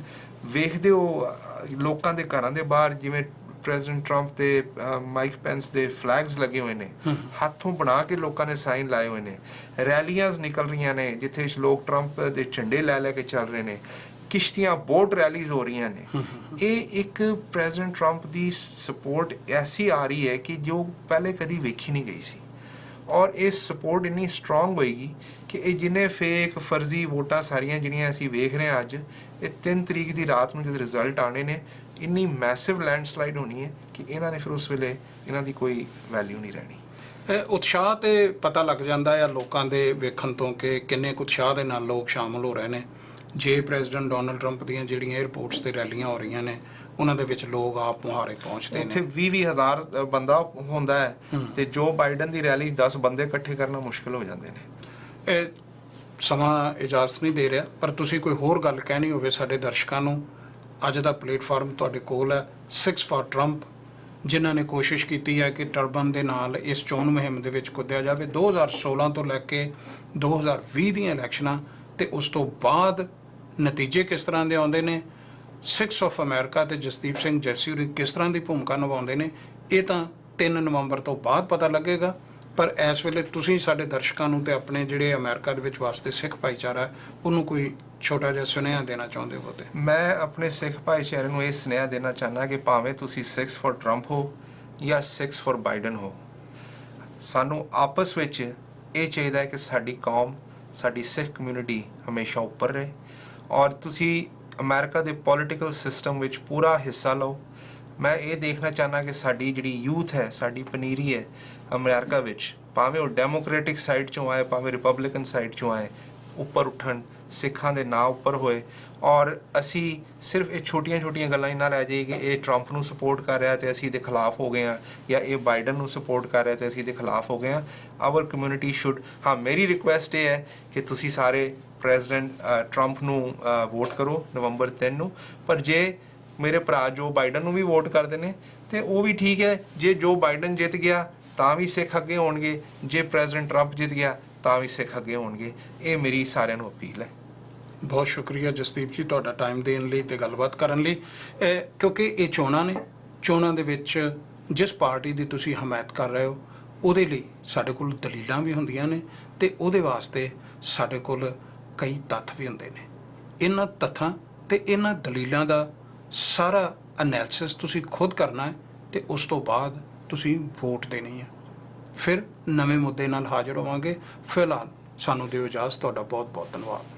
ਵੇਖਦੇ ਹੋ ਲੋਕਾਂ ਦੇ ਘਰਾਂ ਦੇ ਬਾਹਰ ਜਿਵੇਂ ਪ੍ਰੈਜ਼ੀਡੈਂਟ ਟਰੰਪ ਤੇ ਮਾਈਕ ਪੈਂਸ ਦੇ ਫਲੈਗਸ ਲੱਗੇ ਹੋਏ ਨੇ, ਹੱਥੋਂ ਬਣਾ ਕੇ ਲੋਕਾਂ ਨੇ ਸਾਈਨ ਲਾਏ ਹੋਏ ਨੇ, ਰੈਲੀਆਂ ਨਿਕਲ ਰਹੀਆਂ ਨੇ ਜਿੱਥੇ ਲੋਕ ਟਰੰਪ ਦੇ ਝੰਡੇ ਲੈ ਕੇ ਚੱਲ ਰਹੇ ਨੇ, ਕਿਸ਼ਤੀਆਂ ਬੋਟ ਰੈਲੀਜ਼ ਹੋ ਰਹੀਆਂ ਨੇ। ਇਹ ਇੱਕ ਪ੍ਰੈਜ਼ੀਡੈਂਟ ਟਰੰਪ ਦੀ ਸਪੋਰਟ ਐਸੀ ਆ ਰਹੀ ਹੈ ਕਿ ਜੋ ਪਹਿਲੇ ਕਦੀ ਵੇਖੀ ਨਹੀਂ ਗਈ ਸੀ। ਔਰ ਇਹ ਸਪੋਰਟ ਇੰਨੀ ਸਟਰੋਂਗ ਹੋਏਗੀ ਕਿ ਇਹ ਜਿੰਨੇ ਫੇਕ ਫਰਜ਼ੀ ਵੋਟਾਂ ਸਾਰੀਆਂ ਜਿਹੜੀਆਂ ਅਸੀਂ ਵੇਖ ਰਹੇ ਹਾਂ ਅੱਜ, ਇਹ 3 ਤਰੀਕ ਦੀ ਰਾਤ ਨੂੰ ਜਦ ਰਿਜ਼ਲਟ ਆਣੇ ਨੇ, ਇੰਨੀ ਮੈਸਿਵ ਲੈਂਡਸਲਾਈਡ ਹੋਣੀ ਹੈ ਕਿ ਇਹਨਾਂ ਨੇ ਫਿਰ ਉਸ ਵੇਲੇ ਇਹਨਾਂ ਦੀ ਕੋਈ ਵੈਲਿਊ ਨਹੀਂ ਰਹਿਣੀ। ਉਤਸ਼ਾਹ ਤੇ ਪਤਾ ਲੱਗ ਜਾਂਦਾ ਹੈ ਲੋਕਾਂ ਦੇ ਵੇਖਣ ਤੋਂ ਕਿ ਕਿੰਨੇ ਕੁ ਉਤਸ਼ਾਹ ਦੇ ਨਾਲ ਲੋਕ ਸ਼ਾਮਲ ਹੋ ਰਹੇ ਨੇ। ਜੇ ਪ੍ਰੈਜ਼ੀਡੈਂਟ ਡੋਨਲਡ ਟਰੰਪ ਦੀਆਂ ਜਿਹੜੀਆਂ 에ਅਰਪੋਰਟਸ ਤੇ ਰੈਲੀਆਂ ਹੋ ਰਹੀਆਂ ਨੇ, ਉਹਨਾਂ ਦੇ ਵਿੱਚ ਲੋਕ ਆਪ ਮੁਹਾਰੇ ਪਹੁੰਚਦੇ ਨੇ। ਇੱਥੇ 20-20 ਹਜ਼ਾਰ ਬੰਦਾ ਹੁੰਦਾ ਹੈ ਤੇ ਜੋ ਬਾਈਡਨ ਦੀ ਰੈਲੀ 10 ਬੰਦੇ ਇਕੱਠੇ ਕਰਨਾ ਮੁਸ਼ਕਿਲ ਹੋ ਜਾਂਦੇ ਨੇ। ਇਹ ਸਮਾਂ ਇਜਾਜ਼ਤ ਨਹੀਂ ਦੇ ਰਿਹਾ, ਪਰ ਤੁਸੀਂ ਕੋਈ ਹੋਰ ਗੱਲ ਕਹਿਣੀ ਹੋਵੇ ਸਾਡੇ ਦਰਸ਼ਕਾਂ ਨੂੰ, ਅੱਜ ਦਾ ਪਲੇਟਫਾਰਮ ਤੁਹਾਡੇ ਕੋਲ ਹੈ। 6 ਫਾਰ ਟਰੰਪ, ਜਿਨ੍ਹਾਂ ਨੇ ਕੋਸ਼ਿਸ਼ ਕੀਤੀ ਹੈ ਕਿ ਟਰਬਨ ਦੇ ਨਾਲ ਇਸ ਚੋਣ ਮੁਹਿੰਮ ਦੇ ਵਿੱਚ ਕੁੱਦਿਆ ਜਾਵੇ 2016 ਤੋਂ ਲੈ ਕੇ 2020 ਦੀਆਂ ਇਲੈਕਸ਼ਨਾਂ, ਤੇ ਉਸ ਤੋਂ ਬਾਅਦ ਨਤੀਜੇ ਕਿਸ ਤਰ੍ਹਾਂ ਦੇ ਆਉਂਦੇ ਨੇ, 6 ਆਫ ਅਮਰੀਕਾ ਤੇ ਜਸਦੀਪ ਸਿੰਘ ਜੈਸੀ ਹੋਰੀ ਕਿਸ ਤਰ੍ਹਾਂ ਦੀ ਭੂਮਿਕਾ ਨਿਭਾਉਂਦੇ ਨੇ, ਇਹ ਤਾਂ 3 ਨਵੰਬਰ ਤੋਂ ਬਾਅਦ ਪਤਾ ਲੱਗੇਗਾ। ਪਰ ਇਸ ਵੇਲੇ ਤੁਸੀਂ ਸਾਡੇ ਦਰਸ਼ਕਾਂ ਨੂੰ ਤੇ ਆਪਣੇ ਜਿਹੜੇ ਅਮਰੀਕਾ ਦੇ ਵਿੱਚ ਵਸਦੇ ਸਿੱਖ ਭਾਈਚਾਰਾ ਹੈ ਉਹਨੂੰ ਕੋਈ ਛੋਟਾ ਜਿਹਾ ਸੁਨੇਹਾ ਦੇਣਾ ਚਾਹੁੰਦੇ ਹੋ? ਤੇ ਮੈਂ ਆਪਣੇ ਸਿੱਖ ਭਾਈਚਾਰੇ ਨੂੰ ਇਹ ਸੁਨੇਹਾ ਦੇਣਾ ਚਾਹੁੰਦਾ ਕਿ ਭਾਵੇਂ ਤੁਸੀਂ 6 ਫॉर ਟਰੰਪ ਹੋ ਜਾਂ 6 ਫॉर ਬਾਈਡਨ ਹੋ, ਸਾਨੂੰ ਆਪਸ ਵਿੱਚ ਇਹ ਚਾਹੀਦਾ ਹੈ ਕਿ ਸਾਡੀ ਕੌਮ, ਸਾਡੀ ਸਿੱਖ ਕਮਿਊਨਿਟੀ ਹਮੇਸ਼ਾ ਉੱਪਰ ਰਹੇ। ਔਰ ਤੁਸੀਂ ਅਮਰੀਕਾ ਦੇ ਪੋਲੀਟੀਕਲ ਸਿਸਟਮ ਵਿੱਚ ਪੂਰਾ ਹਿੱਸਾ ਲਓ। ਮੈਂ ਇਹ ਦੇਖਣਾ ਚਾਹੁੰਦਾ ਕਿ ਸਾਡੀ ਜਿਹੜੀ ਯੂਥ ਹੈ, ਸਾਡੀ ਪਨੀਰੀ ਹੈ ਅਮਰੀਕਾ ਵਿੱਚ, ਭਾਵੇਂ ਉਹ ਡੈਮੋਕ੍ਰੈਟਿਕ ਸਾਈਡ 'ਚੋਂ ਆਏ, ਭਾਵੇਂ ਰਿਪਬਲਿਕਨ ਸਾਈਡ 'ਚੋਂ ਆਏ, ਉੱਪਰ ਉੱਠਣ, ਸਿੱਖਾਂ ਦੇ ਨਾਂ ਉੱਪਰ ਹੋਏ। ਔਰ ਅਸੀਂ ਸਿਰਫ ਇਹ ਛੋਟੀਆਂ ਗੱਲਾਂ ਹੀ ਨਾ ਰਹਿ ਜਾਈਏ ਕਿ ਇਹ ਟਰੰਪ ਨੂੰ ਸਪੋਰਟ ਕਰ ਰਿਹਾ ਤੇ ਅਸੀਂ ਇਹਦੇ ਖਿਲਾਫ ਹੋ ਗਏ ਹਾਂ, ਜਾਂ ਇਹ ਬਾਈਡਨ ਨੂੰ ਸਪੋਰਟ ਕਰ ਰਿਹਾ ਤੇ ਅਸੀਂ ਇਹਦੇ ਖਿਲਾਫ ਹੋ ਗਏ ਹਾਂ। ਆਵਰ ਕਮਿਊਨਿਟੀ ਸ਼ੁੱਡ, ਹਾਂ ਮੇਰੀ ਰਿਕੁਐਸਟ ਇਹ ਹੈ ਕਿ ਤੁਸੀਂ ਸਾਰੇ ਪ੍ਰੈਜ਼ੀਡੈਂਟ ਟਰੰਪ ਨੂੰ ਵੋਟ ਕਰੋ ਨਵੰਬਰ 3 ਨੂੰ। ਪਰ ਜੇ ਮੇਰੇ ਭਰਾ ਜੋ ਬਾਈਡਨ ਨੂੰ ਵੀ ਵੋਟ ਕਰਦੇ ਨੇ ਤੇ ਉਹ ਵੀ ਠੀਕ ਹੈ, ਜੇ ਜੋ ਬਾਈਡਨ ਜਿੱਤ ਗਿਆ ਤਾਂ ਵੀ ਸਿੱਖ ਅੱਗੇ ਹੋਣਗੇ, ਜੇ ਪ੍ਰੈਜ਼ੀਡੈਂਟ ਟਰੰਪ ਜਿੱਤ ਗਿਆ ਤਾਂ ਵੀ ਸਿੱਖ ਅੱਗੇ ਹੋਣਗੇ। ਇਹ ਮੇਰੀ ਸਾਰਿਆਂ ਨੂੰ ਅਪੀਲ ਹੈ। ਬਹੁਤ ਸ਼ੁਕਰੀਆ ਜਸਦੀਪ ਜੀ ਤੁਹਾਡਾ ਟਾਈਮ ਦੇਣ ਲਈ ਤੇ ਗੱਲਬਾਤ ਕਰਨ ਲਈ, ਕਿਉਂਕਿ ਇਹ ਚੋਣਾਂ ਨੇ, ਚੋਣਾਂ ਦੇ ਵਿੱਚ ਜਿਸ ਪਾਰਟੀ ਦੀ ਤੁਸੀਂ ਹਮਾਇਤ ਕਰ ਰਹੇ ਹੋ ਉਹਦੇ ਲਈ ਸਾਡੇ ਕੋਲ ਦਲੀਲਾਂ ਵੀ ਹੁੰਦੀਆਂ ਨੇ ਤੇ ਉਹਦੇ ਵਾਸਤੇ ਸਾਡੇ ਕੋਲ ਕਈ ਤੱਥ ਵੀ ਹੁੰਦੇ ਨੇ। ਇਹਨਾਂ ਤੱਥਾਂ ਤੇ ਇਹਨਾਂ ਦਲੀਲਾਂ ਦਾ ਸਾਰਾ ਐਨਾਲਿਸਿਸ ਤੁਸੀਂ ਖੁਦ ਕਰਨਾ ਹੈ ਤੇ ਉਸ ਤੋਂ ਬਾਅਦ ਤੁਸੀਂ ਵੋਟ ਦੇਣੀ ਹੈ। ਫਿਰ ਨਵੇਂ ਮੁੱਦੇ ਨਾਲ ਹਾਜ਼ਰ ਹੋਵਾਂਗੇ। ਫਿਲਹਾਲ ਸਾਨੂੰ ਦਿਓ ਇਜਾਜ਼ਤ। ਤੁਹਾਡਾ ਬਹੁਤ ਬਹੁਤ ਧੰਨਵਾਦ।